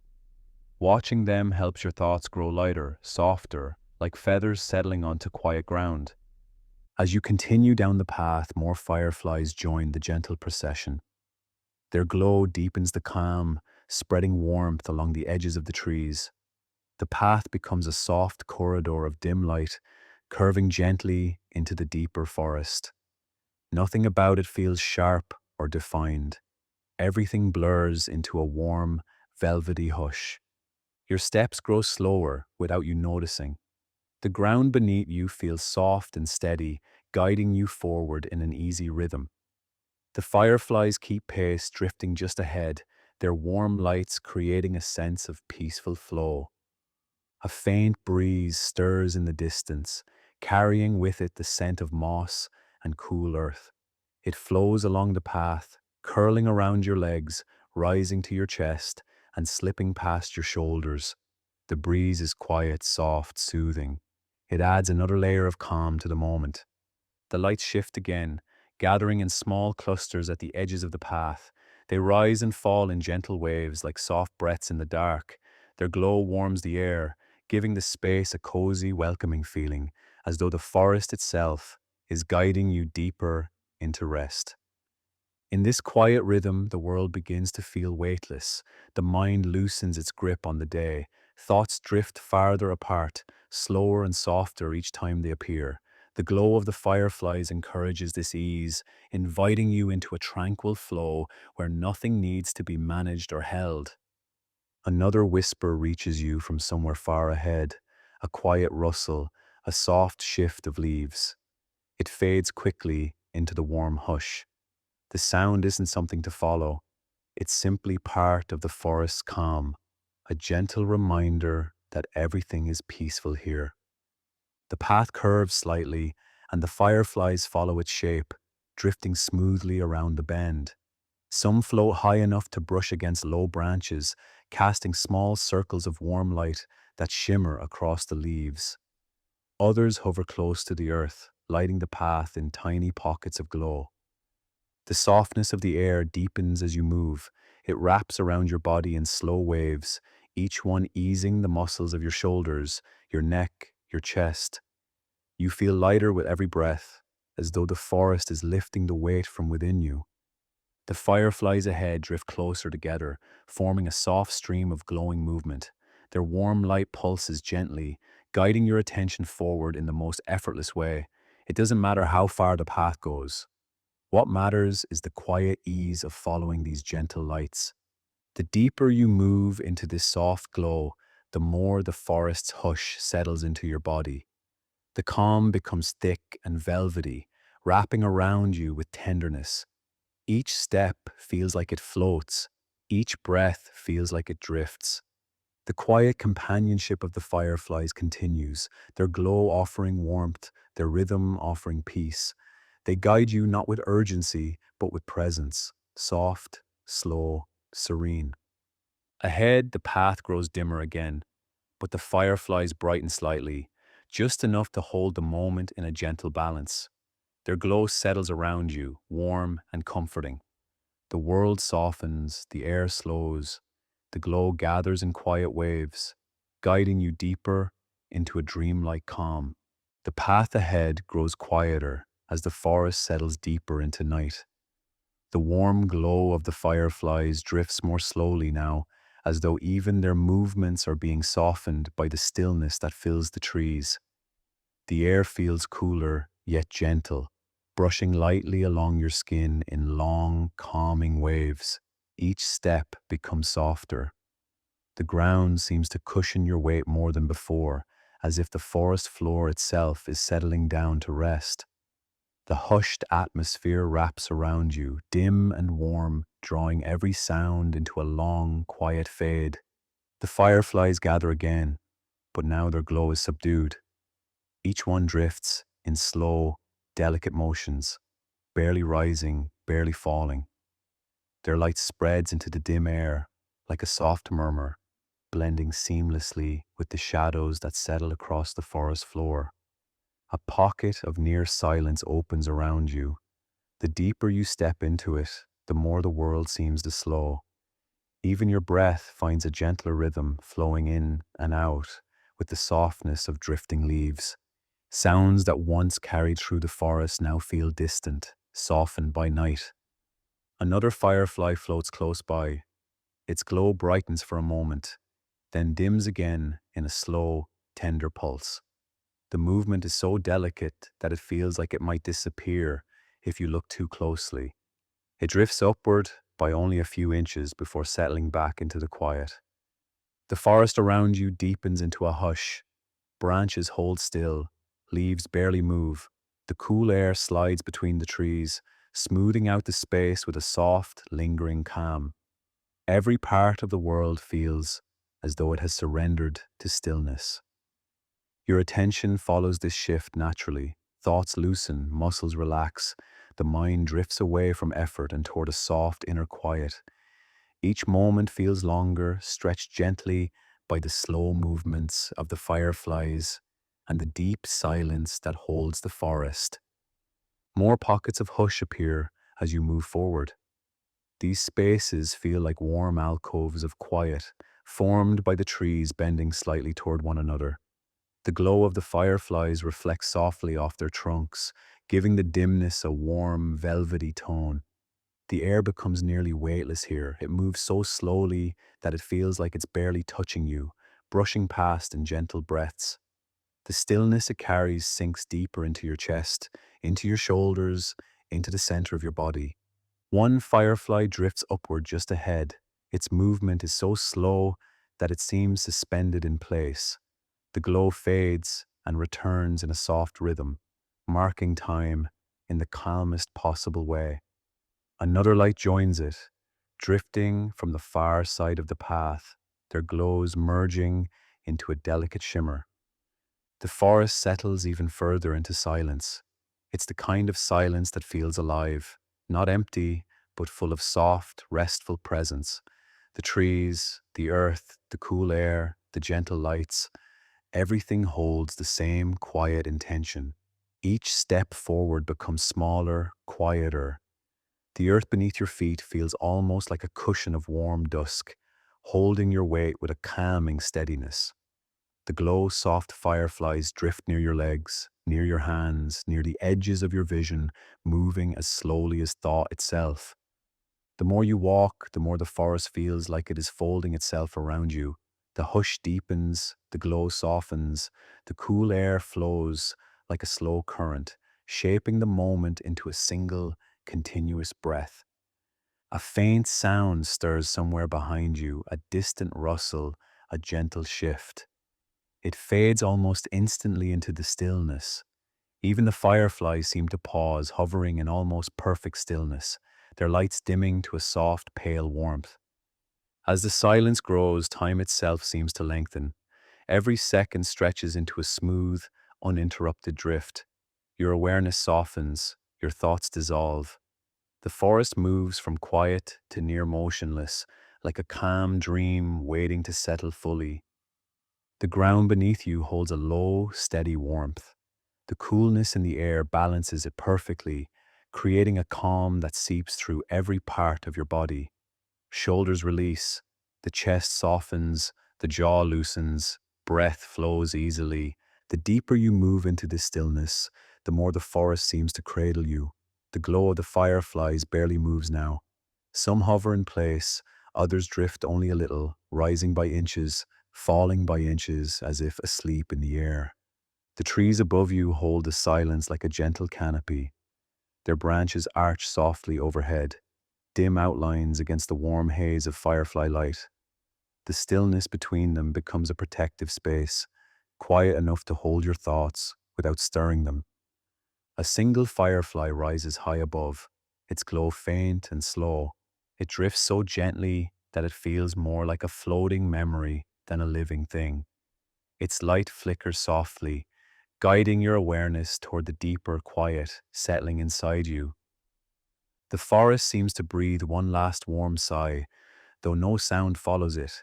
Watching them helps your thoughts grow lighter, softer, like feathers settling onto quiet ground. As you continue down the path, more fireflies join the gentle procession. Their glow deepens the calm, spreading warmth along the edges of the trees. The path becomes a soft corridor of dim light, curving gently into the deeper forest. Nothing about it feels sharp or defined. Everything blurs into a warm, velvety hush. Your steps grow slower without you noticing. The ground beneath you feels soft and steady, guiding you forward in an easy rhythm. The fireflies keep pace, drifting just ahead, their warm lights creating a sense of peaceful flow. A faint breeze stirs in the distance, carrying with it the scent of moss and cool earth. It flows along the path, curling around your legs, rising to your chest, and slipping past your shoulders. The breeze is quiet, soft, soothing. It adds another layer of calm to the moment. The lights shift again, gathering in small clusters at the edges of the path. They rise and fall in gentle waves like soft breaths in the dark. Their glow warms the air, giving the space a cozy, welcoming feeling, as though the forest itself is guiding you deeper into rest. In this quiet rhythm, the world begins to feel weightless. The mind loosens its grip on the day. Thoughts drift farther apart, slower and softer each time they appear. The glow of the fireflies encourages this ease, inviting you into a tranquil flow where nothing needs to be managed or held. Another whisper reaches you from somewhere far ahead, a quiet rustle, a soft shift of leaves. It fades quickly into the warm hush. The sound isn't something to follow. It's simply part of the forest's calm, a gentle reminder that everything is peaceful here. The path curves slightly, and the fireflies follow its shape, drifting smoothly around the bend. Some float high enough to brush against low branches, casting small circles of warm light that shimmer across the leaves. Others hover close to the earth, lighting the path in tiny pockets of glow. The softness of the air deepens as you move. It wraps around your body in slow waves, each one easing the muscles of your shoulders, your neck, your chest. You feel lighter with every breath, as though the forest is lifting the weight from within you. The fireflies ahead drift closer together, forming a soft stream of glowing movement. Their warm light pulses gently, guiding your attention forward in the most effortless way. It doesn't matter how far the path goes. What matters is the quiet ease of following these gentle lights. The deeper you move into this soft glow, the more the forest's hush settles into your body. The calm becomes thick and velvety, wrapping around you with tenderness. Each step feels like it floats. Each breath feels like it drifts. The quiet companionship of the fireflies continues, their glow offering warmth, their rhythm offering peace. They guide you not with urgency, but with presence, soft, slow, serene. Ahead, the path grows dimmer again, but the fireflies brighten slightly, just enough to hold the moment in a gentle balance. Their glow settles around you, warm and comforting. The world softens, the air slows, the glow gathers in quiet waves, guiding you deeper into a dreamlike calm. The path ahead grows quieter as the forest settles deeper into night. The warm glow of the fireflies drifts more slowly now, as though even their movements are being softened by the stillness that fills the trees. The air feels cooler, yet gentle, brushing lightly along your skin in long, calming waves. Each step becomes softer. The ground seems to cushion your weight more than before, as if the forest floor itself is settling down to rest. The hushed atmosphere wraps around you, dim and warm, drawing every sound into a long, quiet fade. The fireflies gather again, but now their glow is subdued. Each one drifts in slow, delicate motions, barely rising, barely falling. Their light spreads into the dim air like a soft murmur, blending seamlessly with the shadows that settle across the forest floor. A pocket of near silence opens around you. The deeper you step into it, the more the world seems to slow. Even your breath finds a gentler rhythm flowing in and out with the softness of drifting leaves. Sounds that once carried through the forest now feel distant, softened by night. Another firefly floats close by. Its glow brightens for a moment, then dims again in a slow, tender pulse. The movement is so delicate that it feels like it might disappear if you look too closely. It drifts upward by only a few inches before settling back into the quiet. The forest around you deepens into a hush. Branches hold still, leaves barely move. The cool air slides between the trees, smoothing out the space with a soft, lingering calm. Every part of the world feels as though it has surrendered to stillness. Your attention follows this shift naturally. Thoughts loosen, muscles relax. The mind drifts away from effort and toward a soft inner quiet. Each moment feels longer, stretched gently by the slow movements of the fireflies and the deep silence that holds the forest. More pockets of hush appear as you move forward. These spaces feel like warm alcoves of quiet, formed by the trees bending slightly toward one another. The glow of the fireflies reflects softly off their trunks, giving the dimness a warm, velvety tone. The air becomes nearly weightless here. It moves so slowly that it feels like it's barely touching you, brushing past in gentle breaths. The stillness it carries sinks deeper into your chest, into your shoulders, into the center of your body. One firefly drifts upward just ahead. Its movement is so slow that it seems suspended in place. The glow fades and returns in a soft rhythm, marking time in the calmest possible way. Another light joins it, drifting from the far side of the path, their glows merging into a delicate shimmer. The forest settles even further into silence. It's the kind of silence that feels alive, not empty, but full of soft, restful presence. The trees, the earth, the cool air, the gentle lights, everything holds the same quiet intention. Each step forward becomes smaller, quieter. The earth beneath your feet feels almost like a cushion of warm dusk, holding your weight with a calming steadiness. The glow soft fireflies drift near your legs, near your hands, near the edges of your vision, moving as slowly as thought itself. The more you walk, the more the forest feels like it is folding itself around you. The hush deepens, the glow softens, the cool air flows like a slow current, shaping the moment into a single, continuous breath. A faint sound stirs somewhere behind you, a distant rustle, a gentle shift. It fades almost instantly into the stillness. Even the fireflies seem to pause, hovering in almost perfect stillness, their lights dimming to a soft, pale warmth. As the silence grows, time itself seems to lengthen. Every second stretches into a smooth, uninterrupted drift. Your awareness softens, your thoughts dissolve. The forest moves from quiet to near motionless, like a calm dream waiting to settle fully. The ground beneath you holds a low, steady warmth. The coolness in the air balances it perfectly, creating a calm that seeps through every part of your body. Shoulders release, the chest softens, the jaw loosens, breath flows easily. The deeper you move into this stillness, the more the forest seems to cradle you. The glow of the fireflies barely moves now. Some hover in place, others drift only a little, rising by inches, falling by inches as if asleep in the air. The trees above you hold the silence like a gentle canopy. Their branches arch softly overhead, dim outlines against the warm haze of firefly light. The stillness between them becomes a protective space, quiet enough to hold your thoughts without stirring them. A single firefly rises high above, its glow faint and slow. It drifts so gently that it feels more like a floating memory than a living thing. Its light flickers softly, guiding your awareness toward the deeper quiet settling inside you. The forest seems to breathe one last warm sigh, though no sound follows it.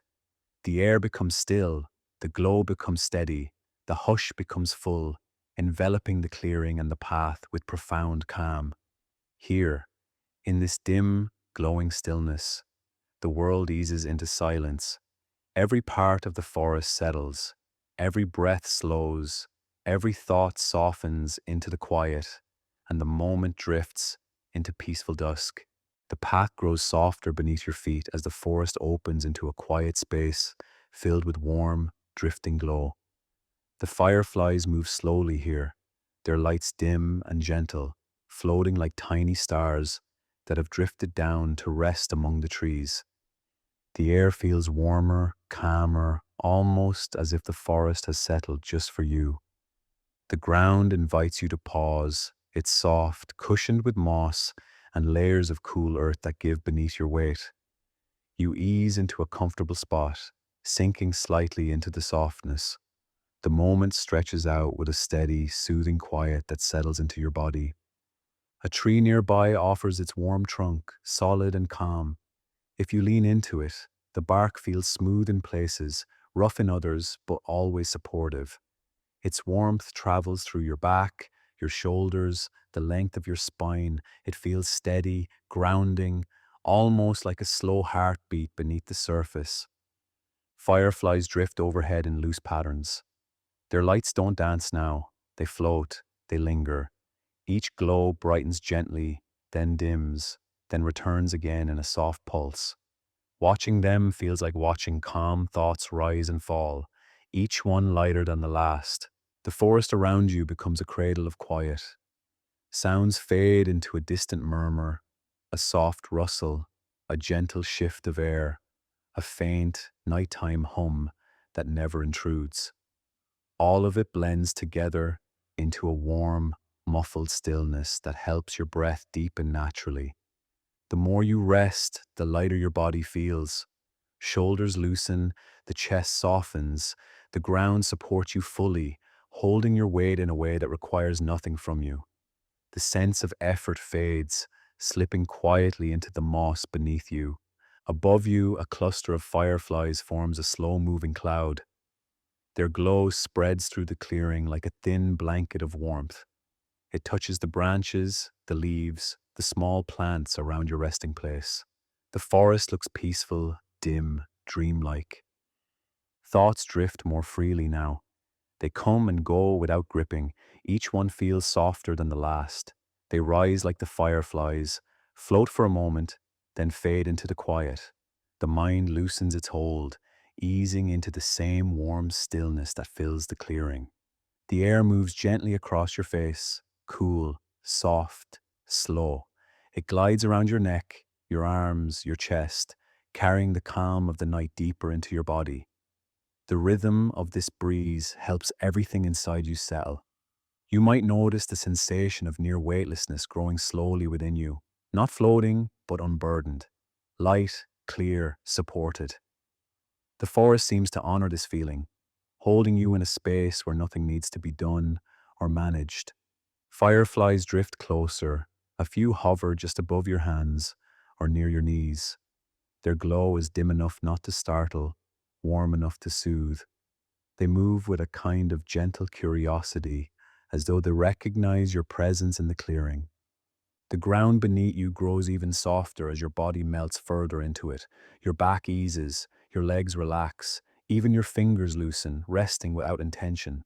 The air becomes still, the glow becomes steady, the hush becomes full, enveloping the clearing and the path with profound calm. Here, in this dim, glowing stillness, the world eases into silence. Every part of the forest settles, every breath slows, every thought softens into the quiet, and the moment drifts into peaceful dusk. The path grows softer beneath your feet as the forest opens into a quiet space filled with warm, drifting glow. The fireflies move slowly here, their lights dim and gentle, floating like tiny stars that have drifted down to rest among the trees. The air feels warmer, calmer, almost as if the forest has settled just for you. The ground invites you to pause. It's soft, cushioned with moss and layers of cool earth that give beneath your weight. You ease into a comfortable spot, sinking slightly into the softness. The moment stretches out with a steady, soothing quiet that settles into your body. A tree nearby offers its warm trunk, solid and calm. If you lean into it, the bark feels smooth in places, rough in others, but always supportive. Its warmth travels through your back, your shoulders, the length of your spine. It feels steady, grounding, almost like a slow heartbeat beneath the surface. Fireflies drift overhead in loose patterns. Their lights don't dance now. They float, they linger. Each glow brightens gently, then dims, then returns again in a soft pulse. Watching them feels like watching calm thoughts rise and fall, each one lighter than the last. The forest around you becomes a cradle of quiet. Sounds fade into a distant murmur, a soft rustle, a gentle shift of air, a faint, nighttime hum that never intrudes. All of it blends together into a warm, muffled stillness that helps your breath deepen naturally. The more you rest, the lighter your body feels. Shoulders loosen, the chest softens, the ground supports you fully, holding your weight in a way that requires nothing from you. The sense of effort fades, slipping quietly into the moss beneath you. Above you, a cluster of fireflies forms a slow-moving cloud. Their glow spreads through the clearing like a thin blanket of warmth. It touches the branches, the leaves, the small plants around your resting place. The forest looks peaceful, dim, dreamlike. Thoughts drift more freely now. They come and go without gripping. Each one feels softer than the last. They rise like the fireflies, float for a moment, then fade into the quiet. The mind loosens its hold, easing into the same warm stillness that fills the clearing. The air moves gently across your face, cool, soft, slow. It glides around your neck, your arms, your chest, carrying the calm of the night deeper into your body. The rhythm of this breeze helps everything inside you settle. You might notice the sensation of near weightlessness growing slowly within you, not floating, but unburdened. Light, clear, supported. The forest seems to honor this feeling, holding you in a space where nothing needs to be done or managed. Fireflies drift closer, a few hover just above your hands or near your knees. Their glow is dim enough not to startle, warm enough to soothe. They move with a kind of gentle curiosity, as though they recognize your presence in the clearing. The ground beneath you grows even softer as your body melts further into it. Your back eases, your legs relax, even your fingers loosen, resting without intention.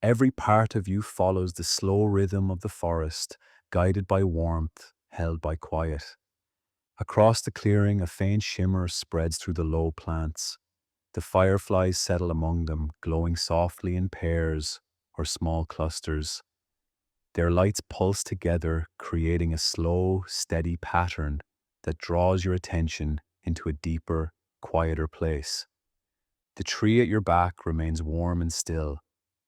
Every part of you follows the slow rhythm of the forest, guided by warmth, held by quiet. Across the clearing, a faint shimmer spreads through the low plants. The fireflies settle among them, glowing softly in pairs or small clusters. Their lights pulse together, creating a slow, steady pattern that draws your attention into a deeper, quieter place. The tree at your back remains warm and still.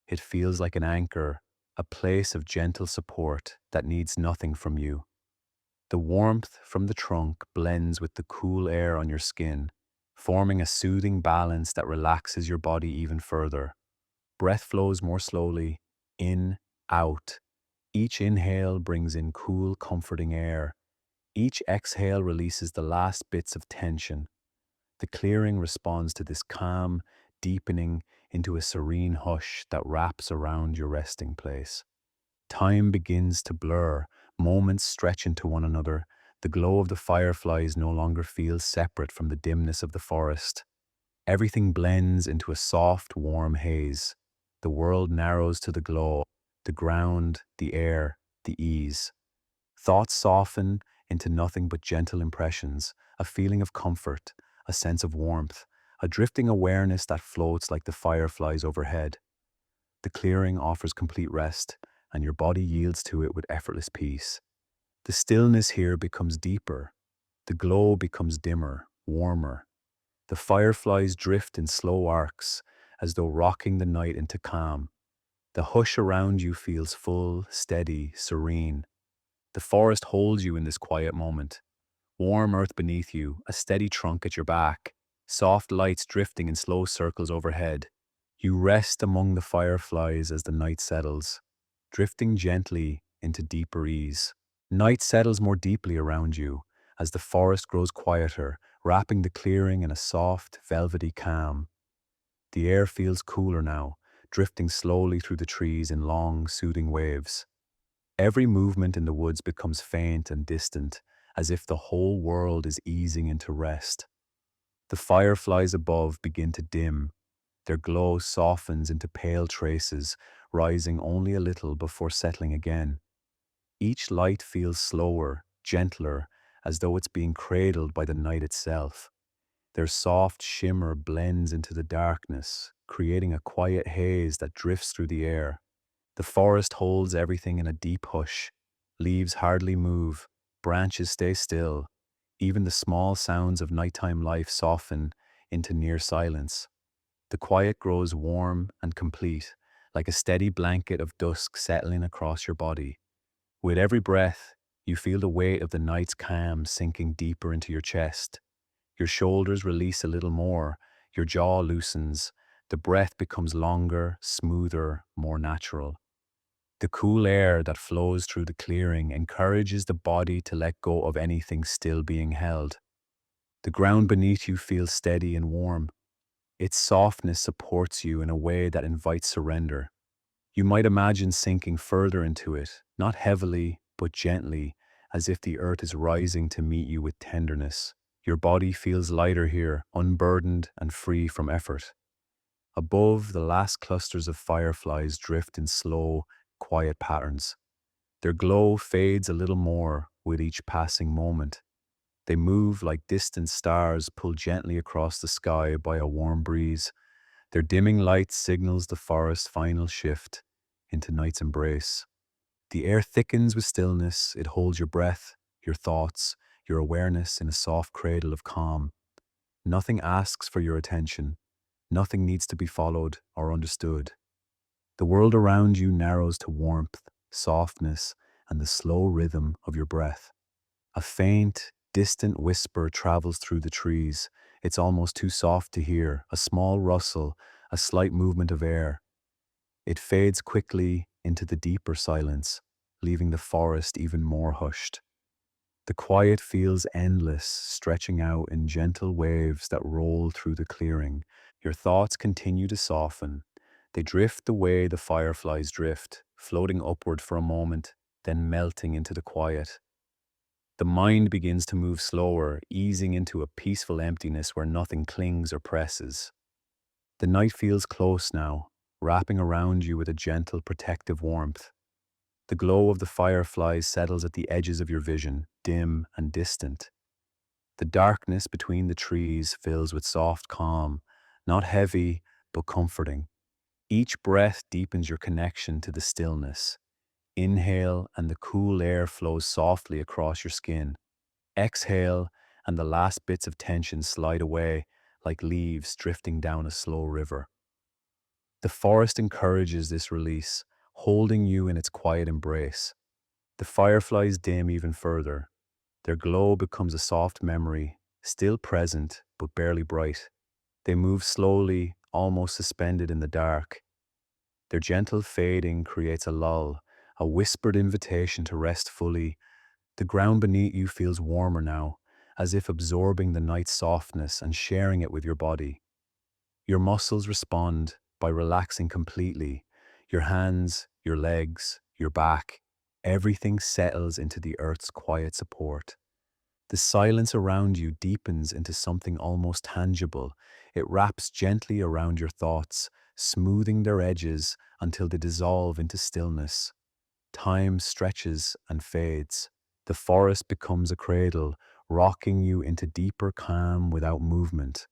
It feels like an anchor, a place of gentle support that needs nothing from you. The warmth from the trunk blends with the cool air on your skin, forming a soothing balance that relaxes your body even further. Breath flows more slowly, in, out. Each inhale brings in cool, comforting air. Each exhale releases the last bits of tension. The clearing responds to this calm, deepening into a serene hush that wraps around your resting place. Time begins to blur, moments stretch into one another. The glow of the fireflies no longer feels separate from the dimness of the forest. Everything blends into a soft, warm haze. The world narrows to the glow, the ground, the air, the ease. Thoughts soften into nothing but gentle impressions, a feeling of comfort, a sense of warmth, a drifting awareness that floats like the fireflies overhead. The clearing offers complete rest, and your body yields to it with effortless peace. The stillness here becomes deeper. The glow becomes dimmer, warmer. The fireflies drift in slow arcs, as though rocking the night into calm. The hush around you feels full, steady, serene. The forest holds you in this quiet moment. Warm earth beneath you, a steady trunk at your back, soft lights drifting in slow circles overhead. You rest among the fireflies as the night settles, drifting gently into deeper ease. Night settles more deeply around you as the forest grows quieter, wrapping the clearing in a soft, velvety calm. The air feels cooler now, drifting slowly through the trees in long, soothing waves. Every movement in the woods becomes faint and distant, as if the whole world is easing into rest. The fireflies above begin to dim. Their glow softens into pale traces, rising only a little before settling again. Each light feels slower, gentler, as though it's being cradled by the night itself. Their soft shimmer blends into the darkness, creating a quiet haze that drifts through the air. The forest holds everything in a deep hush. Leaves hardly move, branches stay still. Even the small sounds of nighttime life soften into near silence. The quiet grows warm and complete, like a steady blanket of dusk settling across your body. With every breath, you feel the weight of the night's calm sinking deeper into your chest. Your shoulders release a little more, your jaw loosens, the breath becomes longer, smoother, more natural. The cool air that flows through the clearing encourages the body to let go of anything still being held. The ground beneath you feels steady and warm. Its softness supports you in a way that invites surrender. You might imagine sinking further into it, not heavily, but gently, as if the earth is rising to meet you with tenderness. Your body feels lighter here, unburdened and free from effort. Above, the last clusters of fireflies drift in slow, quiet patterns. Their glow fades a little more with each passing moment. They move like distant stars pulled gently across the sky by a warm breeze. Their dimming light signals the forest's final shift into night's embrace. The air thickens with stillness. It holds your breath, your thoughts, your awareness in a soft cradle of calm. Nothing asks for your attention. Nothing needs to be followed or understood. The world around you narrows to warmth, softness, and the slow rhythm of your breath. A faint, distant whisper travels through the trees. It's almost too soft to hear, a small rustle, a slight movement of air. It fades quickly into the deeper silence, leaving the forest even more hushed. The quiet feels endless, stretching out in gentle waves that roll through the clearing. Your thoughts continue to soften. They drift the way the fireflies drift, floating upward for a moment, then melting into the quiet. The mind begins to move slower, easing into a peaceful emptiness where nothing clings or presses. The night feels close now, wrapping around you with a gentle, protective warmth. The glow of the fireflies settles at the edges of your vision, dim and distant. The darkness between the trees fills with soft calm, not heavy, but comforting. Each breath deepens your connection to the stillness. Inhale, and the cool air flows softly across your skin. Exhale, and the last bits of tension slide away like leaves drifting down a slow river. The forest encourages this release, holding you in its quiet embrace. The fireflies dim even further. Their glow becomes a soft memory, still present but barely bright. They move slowly, almost suspended in the dark. Their gentle fading creates a lull, a whispered invitation to rest fully. The ground beneath you feels warmer now, as if absorbing the night's softness and sharing it with your body. Your muscles respond by relaxing completely. Your hands, your legs, your back, everything settles into the earth's quiet support. The silence around you deepens into something almost tangible. It wraps gently around your thoughts, smoothing their edges until they dissolve into stillness. Time stretches and fades. The forest becomes a cradle, rocking you into deeper calm without movement.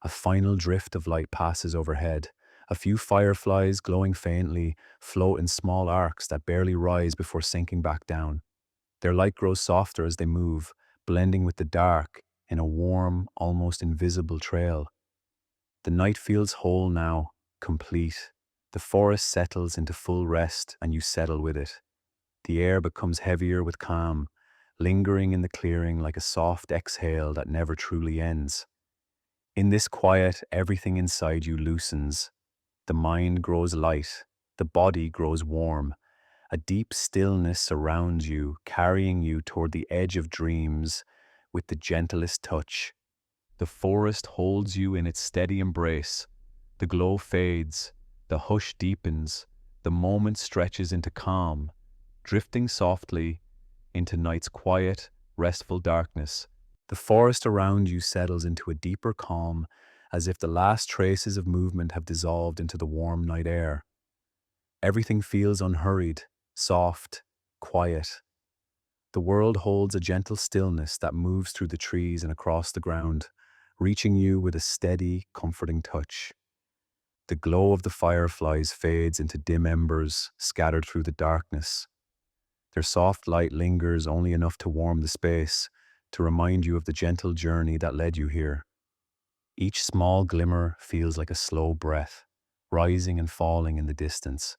A final drift of light passes overhead. A few fireflies, glowing faintly, float in small arcs that barely rise before sinking back down. Their light grows softer as they move, blending with the dark in a warm, almost invisible trail. The night feels whole now, complete. The forest settles into full rest, and you settle with it. The air becomes heavier with calm, lingering in the clearing like a soft exhale that never truly ends. In this quiet, everything inside you loosens. The mind grows light, the body grows warm. A deep stillness surrounds you, carrying you toward the edge of dreams with the gentlest touch. The forest holds you in its steady embrace. The glow fades, the hush deepens, the moment stretches into calm, drifting softly into night's quiet, restful darkness. The forest around you settles into a deeper calm, as if the last traces of movement have dissolved into the warm night air. Everything feels unhurried, soft, quiet. The world holds a gentle stillness that moves through the trees and across the ground, reaching you with a steady, comforting touch. The glow of the fireflies fades into dim embers scattered through the darkness. Their soft light lingers only enough to warm the space, to remind you of the gentle journey that led you here. Each small glimmer feels like a slow breath, rising and falling in the distance.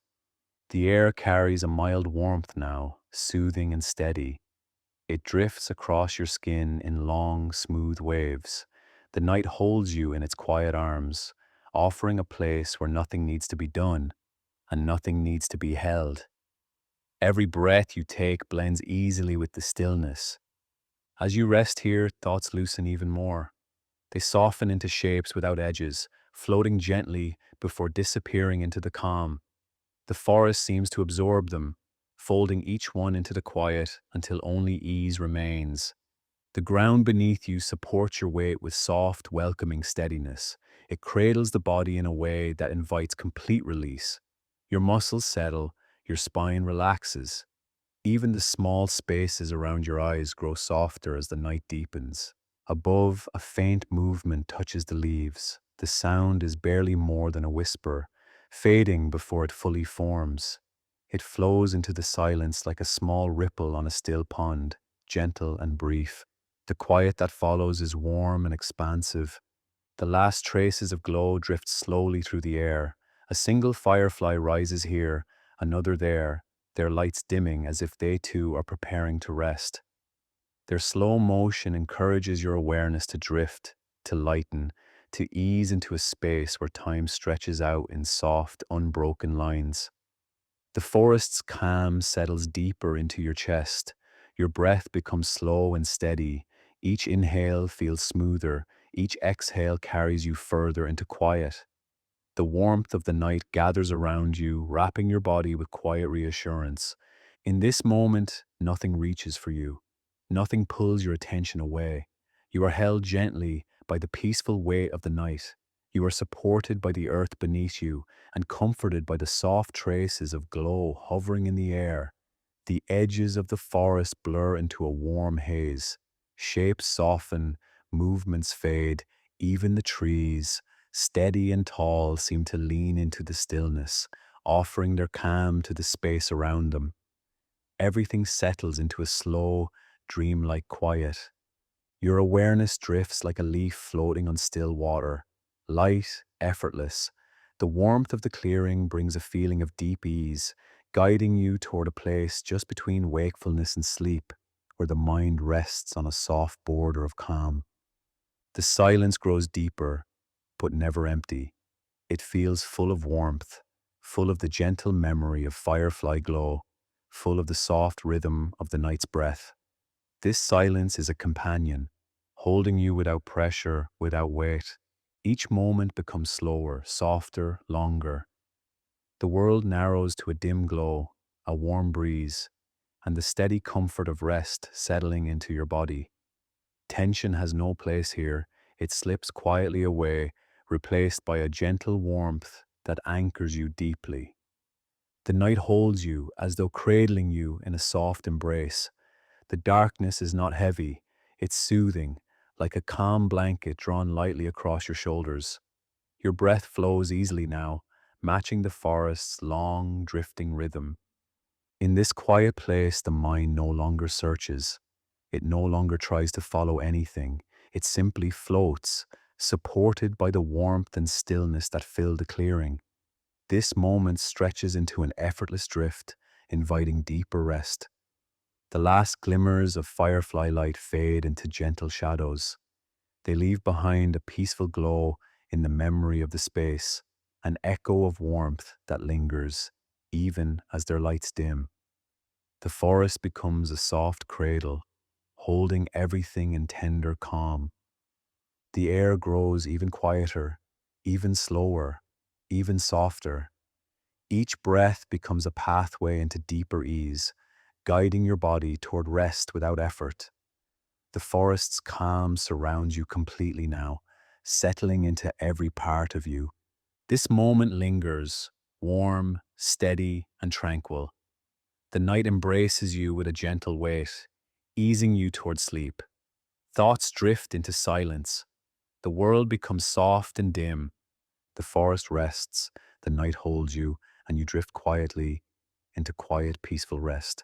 The air carries a mild warmth now, soothing and steady. It drifts across your skin in long, smooth waves. The night holds you in its quiet arms, offering a place where nothing needs to be done and nothing needs to be held. Every breath you take blends easily with the stillness. As you rest here, thoughts loosen even more. They soften into shapes without edges, floating gently before disappearing into the calm. The forest seems to absorb them, folding each one into the quiet until only ease remains. The ground beneath you supports your weight with soft, welcoming steadiness. It cradles the body in a way that invites complete release. Your muscles settle, your spine relaxes. Even the small spaces around your eyes grow softer as the night deepens. Above, a faint movement touches the leaves. The sound is barely more than a whisper, fading before it fully forms. It flows into the silence like a small ripple on a still pond, gentle and brief. The quiet that follows is warm and expansive. The last traces of glow drift slowly through the air. A single firefly rises here, another there, their lights dimming as if they too are preparing to rest. Their slow motion encourages your awareness to drift, to lighten, to ease into a space where time stretches out in soft, unbroken lines. The forest's calm settles deeper into your chest. Your breath becomes slow and steady. Each inhale feels smoother. Each exhale carries you further into quiet. The warmth of the night gathers around you, wrapping your body with quiet reassurance. In this moment, nothing reaches for you. Nothing pulls your attention away. You are held gently by the peaceful weight of the night. You are supported by the earth beneath you and comforted by the soft traces of glow hovering in the air. The edges of the forest blur into a warm haze. Shapes soften, movements fade, even the trees, steady and tall, seem to lean into the stillness, offering their calm to the space around them. Everything settles into a slow, dreamlike quiet. Your awareness drifts like a leaf floating on still water, light, effortless. The warmth of the clearing brings a feeling of deep ease, guiding you toward a place just between wakefulness and sleep, where the mind rests on a soft border of calm. The silence grows deeper, but never empty. It feels full of warmth, full of the gentle memory of firefly glow, full of the soft rhythm of the night's breath. This silence is a companion, holding you without pressure, without weight. Each moment becomes slower, softer, longer. The world narrows to a dim glow, a warm breeze, and the steady comfort of rest settling into your body. Tension has no place here. It slips quietly away, replaced by a gentle warmth that anchors you deeply. The night holds you as though cradling you in a soft embrace. The darkness is not heavy, it's soothing, like a calm blanket drawn lightly across your shoulders. Your breath flows easily now, matching the forest's long, drifting rhythm. In this quiet place, the mind no longer searches. It no longer tries to follow anything. It simply floats, supported by the warmth and stillness that fill the clearing. This moment stretches into an effortless drift, inviting deeper rest. The last glimmers of firefly light fade into gentle shadows. They leave behind a peaceful glow in the memory of the space, an echo of warmth that lingers, even as their lights dim. The forest becomes a soft cradle, holding everything in tender calm. The air grows even quieter, even slower, even softer. Each breath becomes a pathway into deeper ease, guiding your body toward rest without effort. The forest's calm surrounds you completely now, settling into every part of you. This moment lingers, warm, steady, and tranquil. The night embraces you with a gentle weight, easing you toward sleep. Thoughts drift into silence. The world becomes soft and dim. The forest rests, the night holds you, and you drift quietly into quiet, peaceful rest.